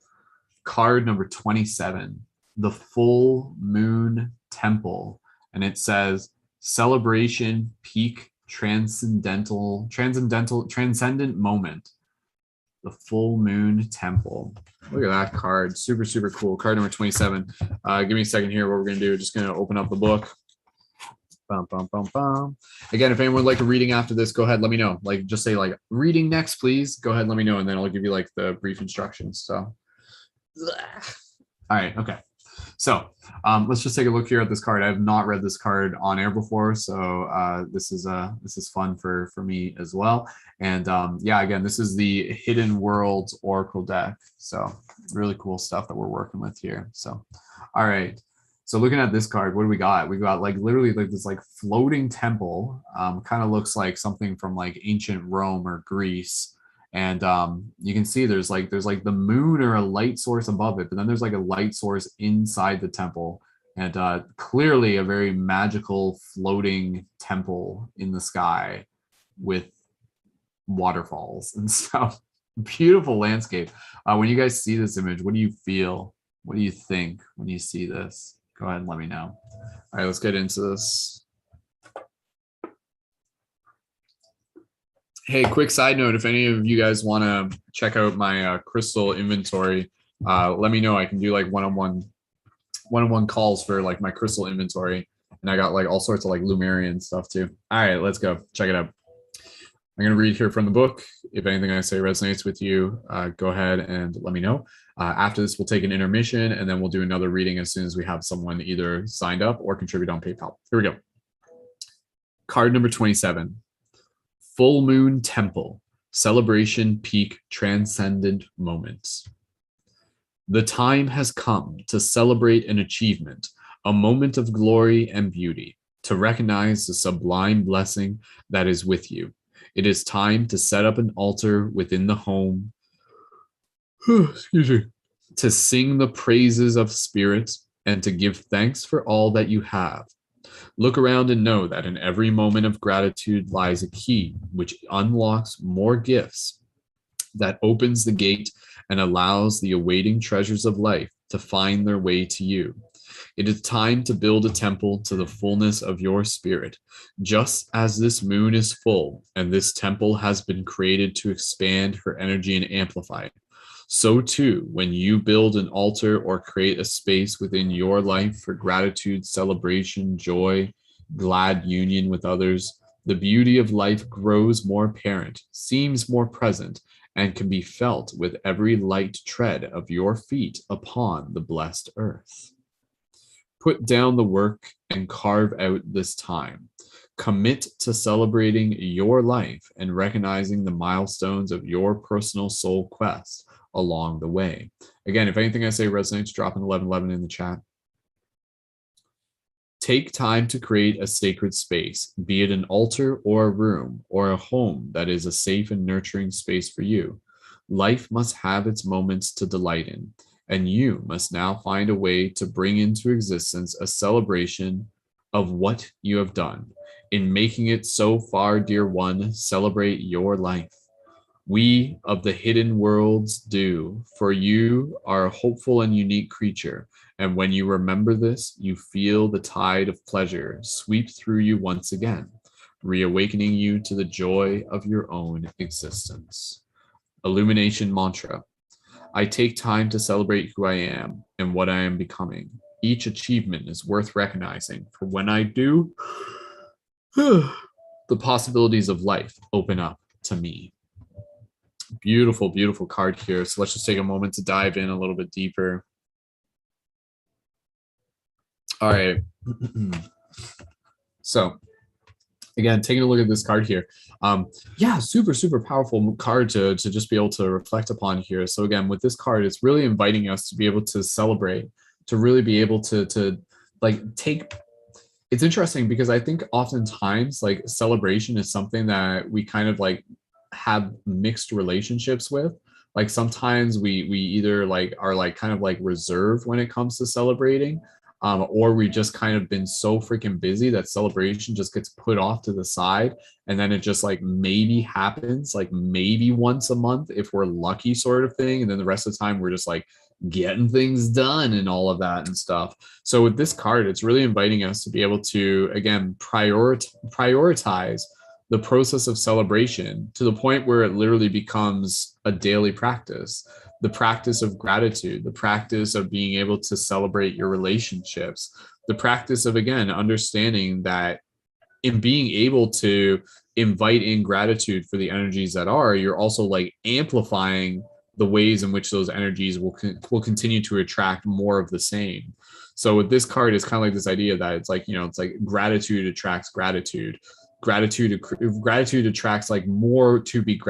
card number 27, the Full Moon Temple. And it says, celebration, peak, transcendent moment. The Full Moon Temple. Look at that card. Super, super cool. Card number 27. Give me a second here. What we're going to do, just going to open up the book. Bum, bum, bum, bum. Again, if anyone would like a reading after this, go ahead, let me know. Like, just say like, reading next, please. Go ahead, let me know, and then I'll give you like the brief instructions. So, all right, okay. So let's just take a look here at this card. I have not read this card on air before, so this is fun for me as well. And yeah, again, this is the Hidden Worlds Oracle deck. So really cool stuff that we're working with here. So, all right. So looking at this card, what do we got? We got like literally like this like floating temple. Kind of looks like something from like ancient Rome or Greece. And you can see there's like the moon or a light source above it, but then there's like a light source inside the temple, and clearly a very magical floating temple in the sky with waterfalls and stuff. Beautiful landscape. When you guys see this image, what do you feel? What do you think when you see this? Go ahead and let me know. All right, let's get into this. Hey, quick side note, if any of you guys want to check out my crystal inventory, let me know. I can do like one-on-one calls for like my crystal inventory. And I got like all sorts of like Lumerian stuff too. All right, let's go. Check it out. I'm going to read here from the book. If anything I say resonates with you, go ahead and let me know. After this, we'll take an intermission, and then we'll do another reading as soon as we have someone either signed up or contribute on PayPal. Here we go. Card number 27. Full Moon Temple, celebration, peak, transcendent moments. The time has come to celebrate an achievement, a moment of glory and beauty, to recognize the sublime blessing that is with you. It is time to set up an altar within the home, excuse me, to sing the praises of spirit and to give thanks for all that you have. Look around and know that in every moment of gratitude lies a key which unlocks more gifts, that opens the gate and allows the awaiting treasures of life to find their way to you. It is time to build a temple to the fullness of your spirit. Just as this moon is full and this temple has been created to expand her energy and amplify it, so too, when you build an altar or create a space within your life for gratitude, celebration, joy, glad union with others, the beauty of life grows more apparent, seems more present, and can be felt with every light tread of your feet upon the blessed earth. Put down the work and carve out this time. Commit to celebrating your life and recognizing the milestones of your personal soul quest along the way. Again, if anything I say resonates, drop an 1111 in the chat. Take time to create a sacred space, be it an altar or a room or a home that is a safe and nurturing space for you. Life must have its moments to delight in, and you must now find a way to bring into existence a celebration of what you have done. In making it so far, dear one, celebrate your life. We of the hidden worlds do, for you are a hopeful and unique creature. And when you remember this, you feel the tide of pleasure sweep through you once again, reawakening you to the joy of your own existence. Illumination mantra. I take time to celebrate who I am and what I am becoming. Each achievement is worth recognizing, for when I do, the possibilities of life open up to me. Beautiful, beautiful card here. So let's just take a moment to dive in a little bit deeper. All right. So again, taking a look at this card here. Yeah, super, super powerful card to just be able to reflect upon here. So again, with this card, it's really inviting us to be able to celebrate, to really be able to like take. It's interesting because I think oftentimes like celebration is something that we kind of like have mixed relationships with. Like sometimes we either like are like kind of like reserved when it comes to celebrating, or we just kind of been so freaking busy that celebration just gets put off to the side, and then it just like maybe happens like maybe once a month if we're lucky, sort of thing, and then the rest of the time we're just like getting things done and all of that and stuff. So with this card, it's really inviting us to be able to again prioritize the process of celebration to the point where it literally becomes a daily practice. The practice of gratitude, the practice of being able to celebrate your relationships, the practice of, again, understanding that in being able to invite in gratitude for the energies that are, you're also like amplifying the ways in which those energies will continue to attract more of the same. So with this card, it's kind of like this idea that it's like, you know, it's like gratitude attracts gratitude. Gratitude attracts like more to be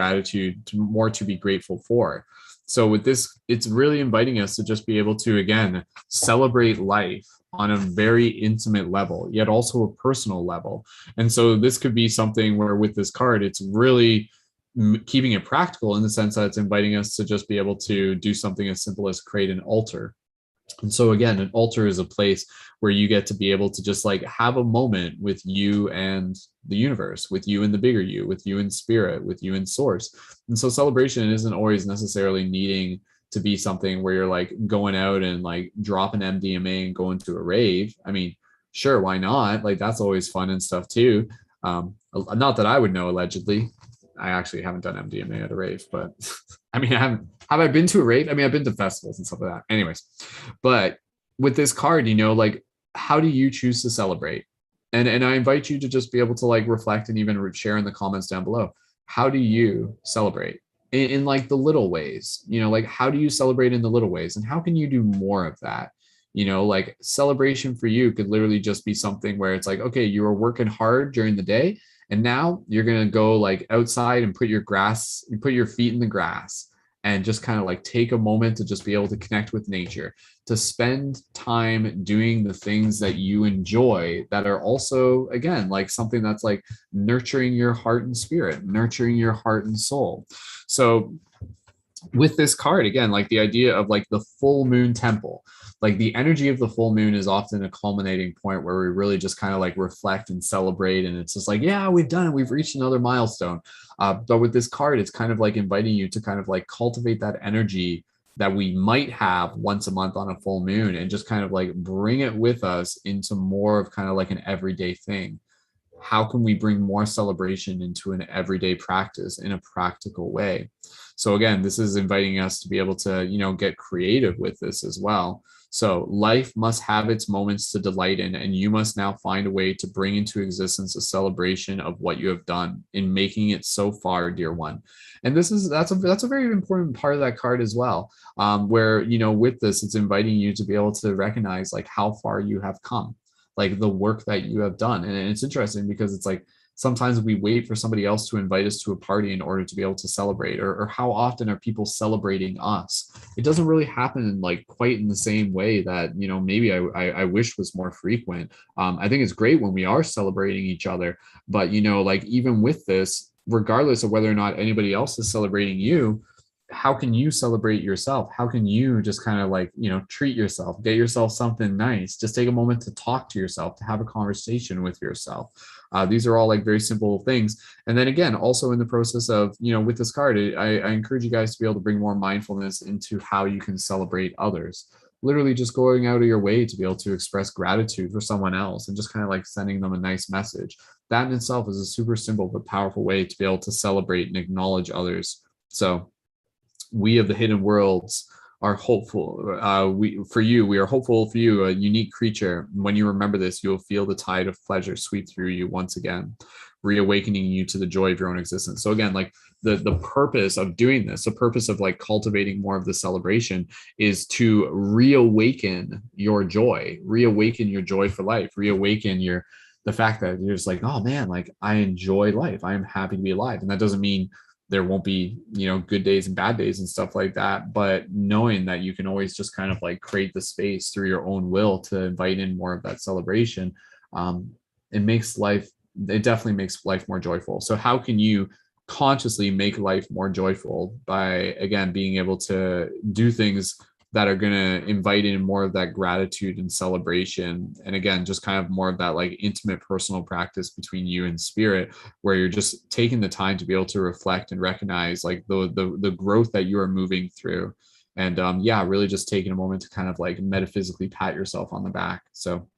more to be grateful for. So with this, it's really inviting us to just be able to, again, celebrate life on a very intimate level, yet also a personal level. And so this could be something where with this card, it's really keeping it practical in the sense that it's inviting us to just be able to do something as simple as create an altar. And so again, an altar is a place where you get to be able to just like have a moment with you and the universe, with you and the bigger you, with you in spirit, with you in source. And so celebration isn't always necessarily needing to be something where you're like going out and like dropping MDMA and going to a rave. I mean, sure, why not? Like that's always fun and stuff too. Not that I would know, allegedly. I actually haven't done MDMA at a rave, but I mean, have I been to a rave? I mean, I've been to festivals and stuff like that. Anyways, but with this card, you know, like, how do you choose to celebrate? And I invite you to just be able to like reflect and even share in the comments down below. How do you celebrate in like the little ways? You know, like how do you celebrate in the little ways, and how can you do more of that? You know, like celebration for you could literally just be something where it's like, okay, you were working hard during the day, and now you're going to go like outside and put your feet in the grass and just kind of like take a moment to just be able to connect with nature, to spend time doing the things that you enjoy that are also, again, like something that's like nurturing your heart and spirit, nurturing your heart and soul. So with this card, again, like the idea of like the full moon temple, like the energy of the full moon is often a culminating point where we really just kind of like reflect and celebrate. And it's just like, yeah, we've done it. We've reached another milestone. But with this card, it's kind of like inviting you to kind of like cultivate that energy that we might have once a month on a full moon, and just kind of like bring it with us into more of kind of like an everyday thing. How can we bring more celebration into an everyday practice in a practical way? So again, this is inviting us to be able to, get creative with this as well. So life must have its moments to delight in, and you must now find a way to bring into existence a celebration of what you have done in making it so far, dear one. And that's a very important part of that card as well, where with this, it's inviting you to be able to recognize like how far you have come, like the work that you have done. And it's interesting because it's like sometimes we wait for somebody else to invite us to a party in order to be able to celebrate, or how often are people celebrating us? It doesn't really happen like quite in the same way that maybe I wish was more frequent. I think it's great when we are celebrating each other, but like even with this, regardless of whether or not anybody else is celebrating you, how can you celebrate yourself? How can you just kind of like, treat yourself, get yourself something nice, just take a moment to talk to yourself, to have a conversation with yourself. These are all like very simple things. And then again, also in the process of, with this card, I encourage you guys to be able to bring more mindfulness into how you can celebrate others. Literally just going out of your way to be able to express gratitude for someone else and just kind of like sending them a nice message. That in itself is a super simple but powerful way to be able to celebrate and acknowledge others. So we of the hidden worlds are hopeful. We are hopeful for you, a unique creature. When you remember this, you will feel the tide of pleasure sweep through you once again, reawakening you to the joy of your own existence. So again, like the purpose of doing this, the purpose of like cultivating more of the celebration is to reawaken your joy, for life, reawaken the fact that you're just like, oh man, like I enjoy life. I am happy to be alive. And that doesn't mean there won't be good days and bad days and stuff like that, but knowing that you can always just kind of like create the space through your own will to invite in more of that celebration, um, it definitely makes life more joyful. So how can you consciously make life more joyful? By again being able to do things that are going to invite in more of that gratitude and celebration, and again just kind of more of that like intimate personal practice between you and spirit, where you're just taking the time to be able to reflect and recognize like the growth that you are moving through. And really just taking a moment to kind of like metaphysically pat yourself on the back. So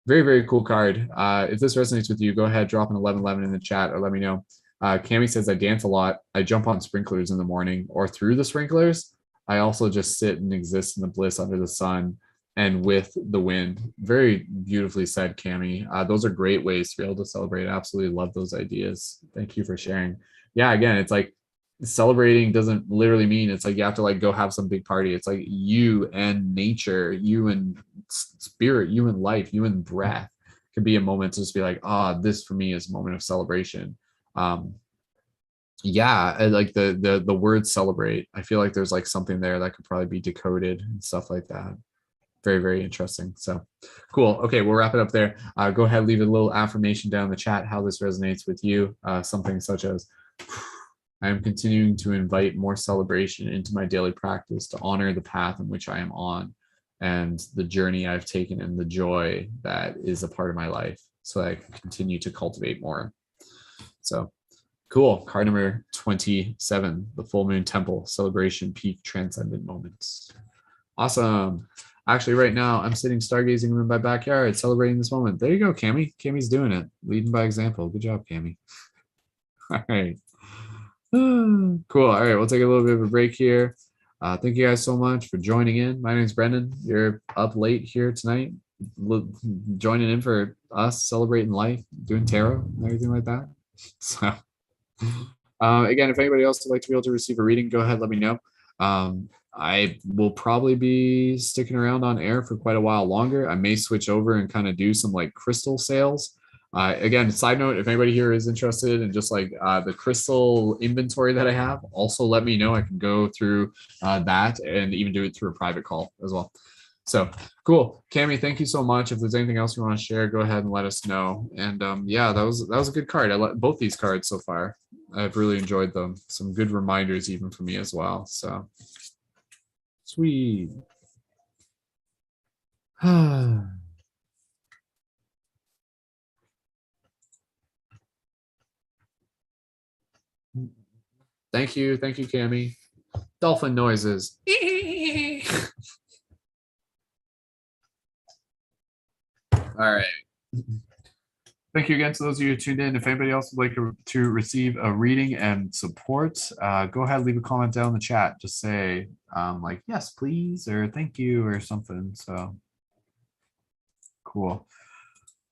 very, very cool card. If this resonates with you, go ahead, drop an 1111 in the chat or let me know. Cami says, I dance a lot. I jump on sprinklers in the morning or through the sprinklers. I also just sit and exist in the bliss under the sun and with the wind. Very beautifully said, Cami. Those are great ways to be able to celebrate. I absolutely love those ideas. Thank you for sharing. Yeah, again, it's like celebrating doesn't literally mean it's like you have to like go have some big party. It's like you and nature, you and spirit, you and life, you and breath could be a moment to just be like, this for me is a moment of celebration. Like the word celebrate, I feel like there's like something there that could probably be decoded and stuff like that. Very, very interesting. So cool. Okay, we'll wrap it up there. Go ahead, leave a little affirmation down in the chat how this resonates with you. Something such as, I am continuing to invite more celebration into my daily practice to honor the path in which I am on and the journey I've taken and the joy that is a part of my life, so I can continue to cultivate more. So cool. Card number 27, the Full Moon Temple Celebration Peak Transcendent Moments. Awesome. Actually, right now I'm sitting stargazing in my backyard, celebrating this moment. There you go, Cami. Cami's doing it, leading by example. Good job, Cami. All right. Cool. All right, we'll take a little bit of a break here. Thank you guys so much for joining in. My name's Brendan. You're up late here tonight, joining in for us celebrating life, doing tarot and everything like that. So again, if anybody else would like to be able to receive a reading, go ahead, let me know. I will probably be sticking around on air for quite a while longer. I may switch over and kind of do some like crystal sales. Again, side note, if anybody here is interested in just like the crystal inventory that I have, also let me know. I can go through that and even do it through a private call as well. So cool. Cami, thank you so much. If there's anything else you want to share, go ahead and let us know. And yeah, that was a good card. I like both these cards so far. I've really enjoyed them. Some good reminders even for me as well. So sweet. Thank you, Cami. Dolphin noises. All right. Thank you again to those of you who tuned in. If anybody else would like to receive a reading and support, go ahead, leave a comment down in the chat. Just say like, yes, please, or thank you, or something. So cool.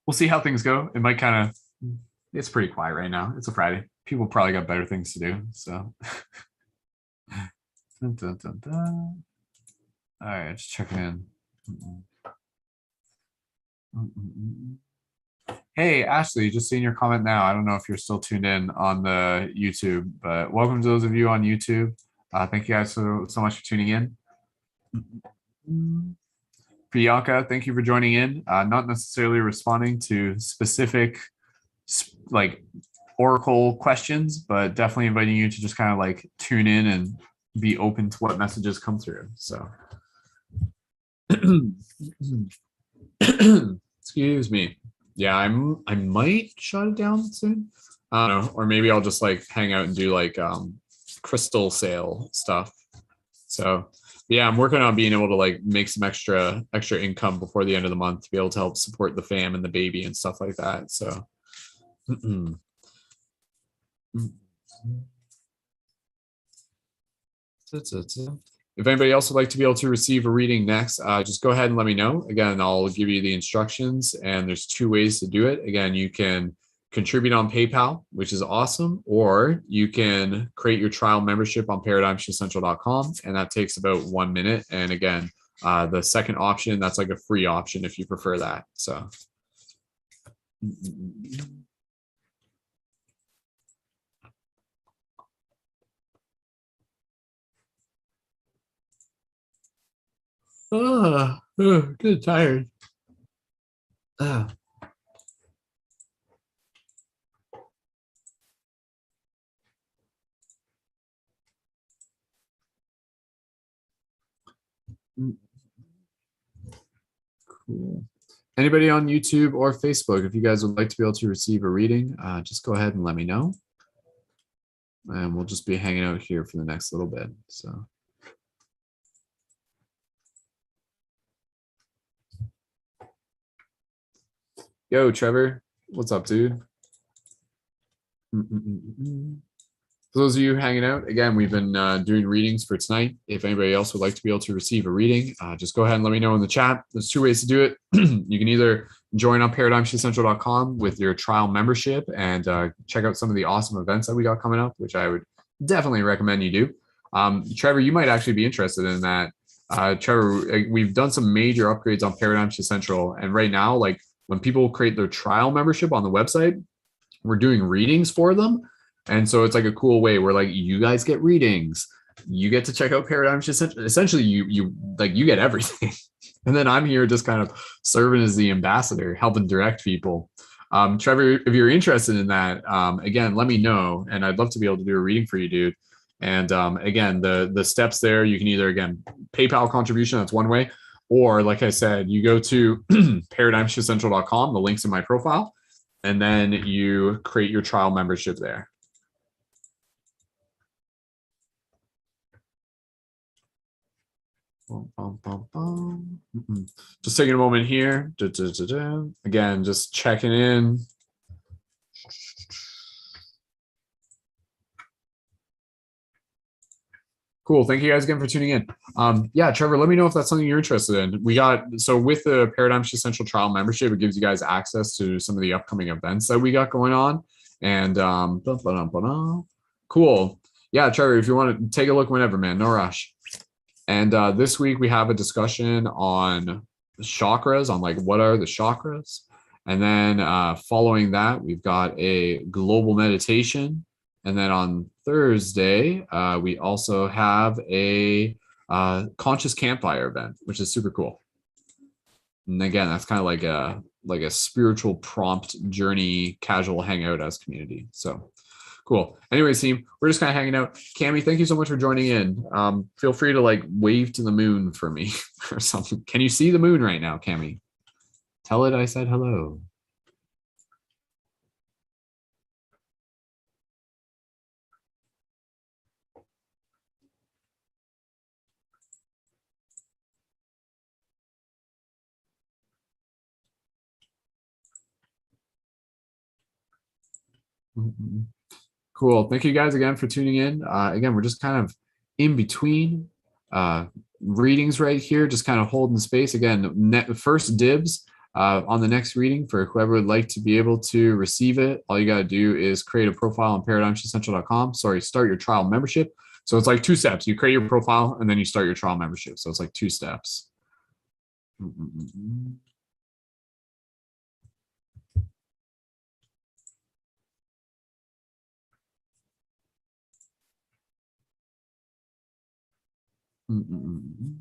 We'll see how things go. It might kind of, it's pretty quiet right now. It's a Friday. People probably got better things to do. So, dun, dun, dun, dun. All right, just checking in. Hey, Ashley, just seeing your comment now. I don't know if you're still tuned in on the YouTube, but welcome to those of you on YouTube. Thank you guys so much for tuning in. Priyanka, thank you for joining in. Not necessarily responding to specific like Oracle questions, but definitely inviting you to just kind of like tune in and be open to what messages come through. So, excuse me. Yeah, I might shut it down soon. I don't know, or maybe I'll just like hang out and do like crystal sale stuff. So yeah, I'm working on being able to like make some extra income before the end of the month to be able to help support the fam and the baby and stuff like that. So if anybody else would like to be able to receive a reading next, just go ahead and let me know. Again, I'll give you the instructions, and there's 2 ways to do it. Again, you can contribute on PayPal, which is awesome, or you can create your trial membership on paradigmshiftcentral.com, and that takes about 1 minute. And again, the second option, that's like a free option if you prefer that. So. Good, tired. Cool. Anybody on YouTube or Facebook, if you guys would like to be able to receive a reading, just go ahead and let me know. And we'll just be hanging out here for the next little bit. So. Yo, Trevor. What's up, dude? For those of you hanging out, again, we've been doing readings for tonight. If anybody else would like to be able to receive a reading, just go ahead and let me know in the chat. There's 2 ways to do it. You can either join on paradigmshiftcentral.com with your trial membership and check out some of the awesome events that we got coming up, which I would definitely recommend you do. Trevor, you might actually be interested in that. Trevor, we've done some major upgrades on Paradigm Shift Central, and right now, like when people create their trial membership on the website, we're doing readings for them. And so it's like a cool way where like you guys get readings, you get to check out Paradigm Shift Central. Essentially, you get everything. And then I'm here just kind of serving as the ambassador, helping direct people. Trevor, if you're interested in that, again, let me know. And I'd love to be able to do a reading for you, dude. And again, the steps there, you can either, again, PayPal contribution, that's one way. Or like I said, you go to paradigmshiftcentral.com, the link's in my profile, and then you create your trial membership there. Just taking a moment here. Again, just checking in. Cool. Thank you guys again for tuning in. Yeah, Trevor, let me know if that's something you're interested in. We got, so with the Paradigm Shift Central trial membership, it gives you guys access to some of the upcoming events that we got going on. And cool. Yeah, Trevor, if you want to take a look whenever, man, no rush. And this week we have a discussion on chakras, on like what are the chakras. And then following that, we've got a global meditation. And then on Thursday, we also have a conscious campfire event, which is super cool. And again, that's kind of like a spiritual prompt journey, casual hangout as community. So cool. Anyways, team, we're just kind of hanging out. Cami, thank you so much for joining in. Feel free to like wave to the moon for me or something. Can you see the moon right now, Cami? Tell it I said hello. Mhm. Cool. Thank you guys again for tuning in. Again, we're just kind of in between uh, readings right here, just kind of holding space. Again, first dibs on the next reading for whoever would like to be able to receive it. All you got to do is create a profile on paradigmshiftcentral.com. Sorry, start your trial membership. So it's like 2 steps. You create your profile and then you start your trial membership. So it's like 2 steps. Mm-mm-mm. Mm-mm-mm.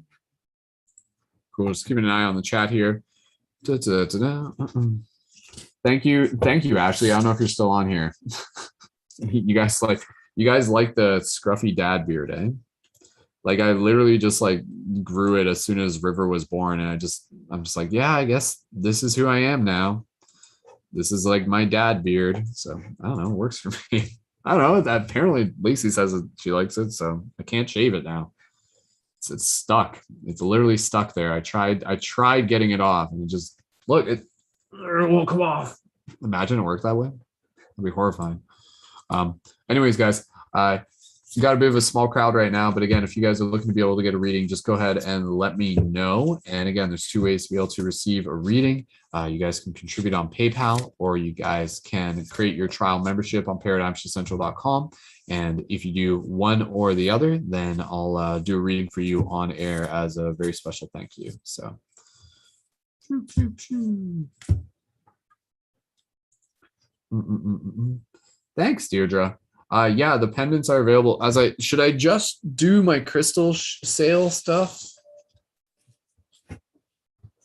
Cool. Just keeping an eye on the chat here. Da-da-da-da. Thank you, Ashley. I don't know if you're still on here. You guys like the scruffy dad beard, eh? Like I literally just like grew it as soon as River was born, and I'm just like, yeah, I guess this is who I am now. This is like my dad beard. So I don't know, it works for me. I don't know. That apparently Lacey says that she likes it, so I can't shave it now. It's stuck. It's literally stuck there. I tried getting it off, and it just it won't come off. Imagine it worked that way. It'd be horrifying. Anyways, guys, got a bit of a small crowd right now, but again, if you guys are looking to be able to get a reading, just go ahead and let me know. And again, there's 2 ways to be able to receive a reading. You guys can contribute on PayPal, or you guys can create your trial membership on paradigmshiftcentral.com. And if you do one or the other, then I'll do a reading for you on air as a very special thank you. So. Thanks, Deirdre. Yeah, the pendants are available. Should I just do my crystal sale stuff?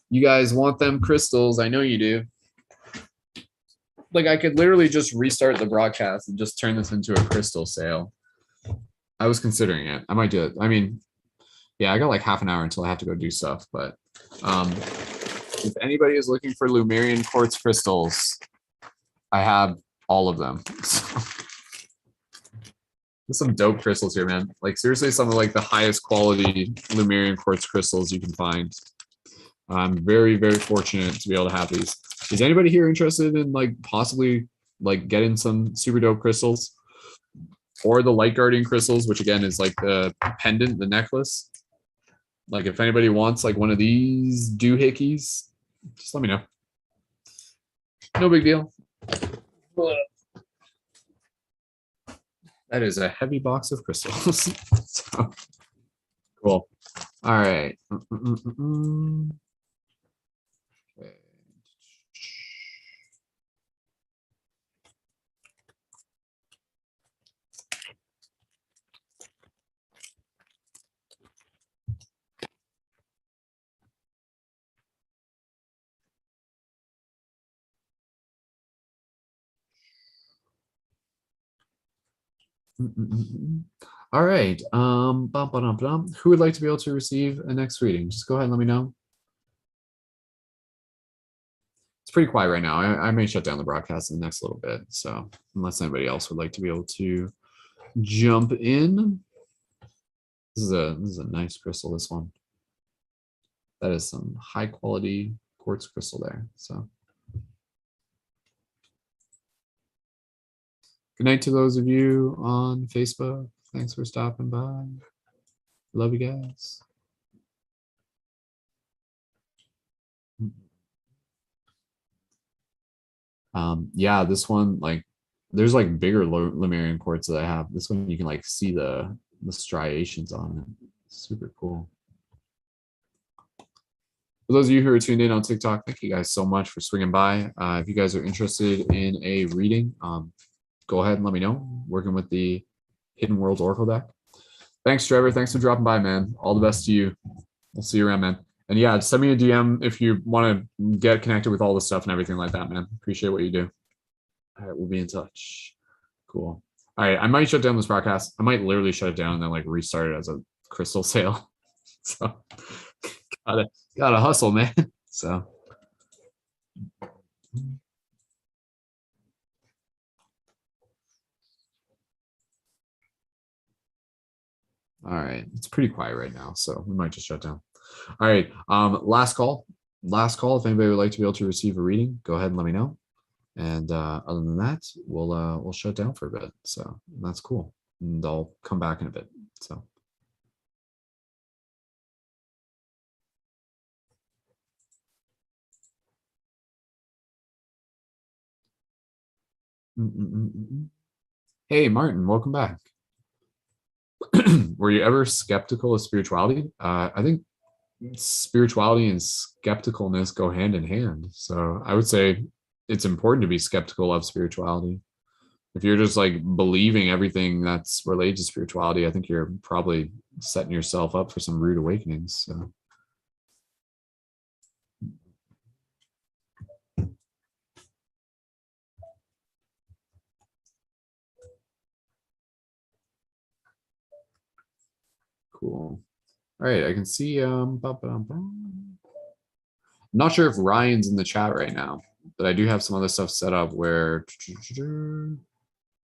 You guys want them crystals? I know you do. Like I could literally just restart the broadcast and just turn this into a crystal sale. I was considering it. I might do it. I mean, yeah, I got like half an hour until I have to go do stuff. But if anybody is looking for Lumerian quartz crystals, I have all of them. There's some dope crystals here, man. Like seriously, some of like the highest quality Lumerian quartz crystals you can find. I'm very, very fortunate to be able to have these. Is anybody here interested in like possibly like getting some super dope crystals? Or the light guardian crystals, which again is like the pendant, the necklace. Like if anybody wants like one of these doohickeys, just let me know. No big deal. That is a heavy box of crystals. So, cool. All right. Okay. All right. Who would like to be able to receive a next reading? Just go ahead and let me know. It's pretty quiet right now. I may shut down the broadcast in the next little bit. So unless anybody else would like to be able to jump in. This is a nice crystal, this one. That is some high quality quartz crystal there. So good night to those of you on Facebook. Thanks for stopping by. Love you guys. Yeah, this one, like there's like bigger Lemurian quartz that I have. This one you can like see the striations on it. Super cool. For those of you who are tuned in on TikTok, thank you guys so much for swinging by. If you guys are interested in a reading, go ahead and let me know. Working with the Hidden Worlds Oracle deck. Thanks, Trevor. Thanks for dropping by, man. All the best to you. We'll see you around, man. And yeah, send me a DM if you want to get connected with all the stuff and everything like that, man. Appreciate what you do. All right, we'll be in touch. Cool. All right, I might shut down this broadcast. I might literally shut it down and then like restart it as a crystal sale. So gotta hustle, man. So. All right, it's pretty quiet right now, so we might just shut down. All right, last call. If anybody would like to be able to receive a reading, go ahead and let me know. And other than that, we'll shut down for a bit. So that's cool. And I'll come back in a bit. So. Hey, Martin, welcome back. Were you ever skeptical of spirituality? I think spirituality and skepticalness go hand in hand. So I would say it's important to be skeptical of spirituality. If you're just like believing everything that's related to spirituality, I think you're probably setting yourself up for some rude awakenings. So. Cool. All right, I can see. I'm not sure if Ryan's in the chat right now, but I do have some other stuff set up where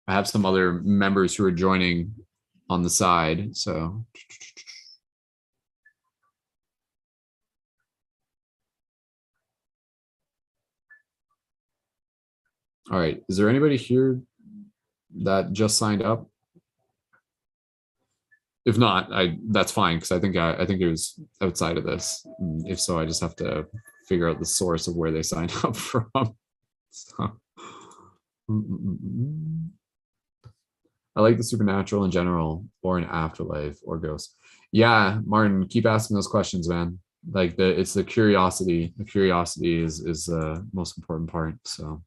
I have some other members who are joining on the side. So. All right, is there anybody here that just signed up? If not, that's fine because I think it was outside of this. If so, I just have to figure out the source of where they signed up from. So. I like the supernatural in general, or an afterlife, or ghosts. Yeah, Martin, keep asking those questions, man. Like it's the curiosity. The curiosity is the most important part. So.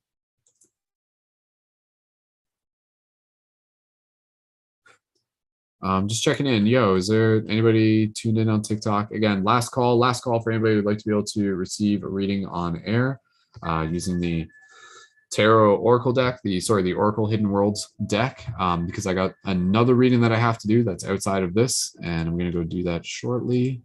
Just checking in. Yo, is there anybody tuned in on TikTok? Again, last call for anybody who'd like to be able to receive a reading on air using the Tarot Oracle deck, the Oracle Hidden Worlds deck, because I got another reading that I have to do that's outside of this, and I'm going to go do that shortly.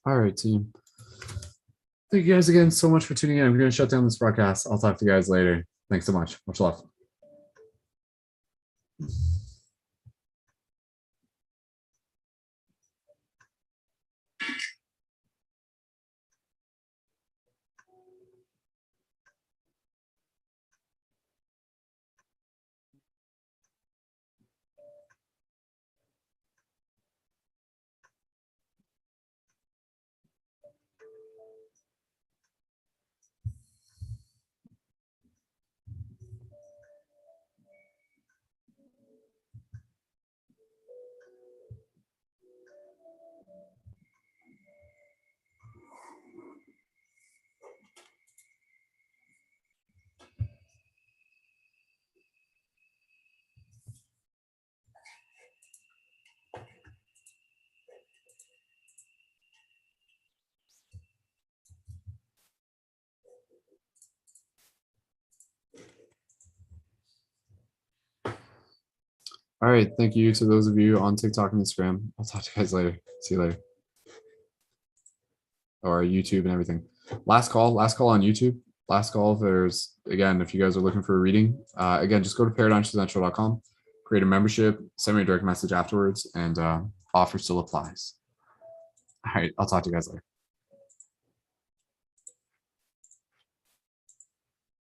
All right, team. Thank you guys again so much for tuning in. I'm going to shut down this broadcast. I'll talk to you guys later. Thanks so much. Much love. All right. Thank you to those of you on TikTok and Instagram. I'll talk to you guys later. See you later. Or YouTube and everything. Last call on YouTube. Last call. If there's, again, if you guys are looking for a reading, again, just go to paradigmscentral.com, create a membership, send me a direct message afterwards, and offer still applies. All right. I'll talk to you guys later.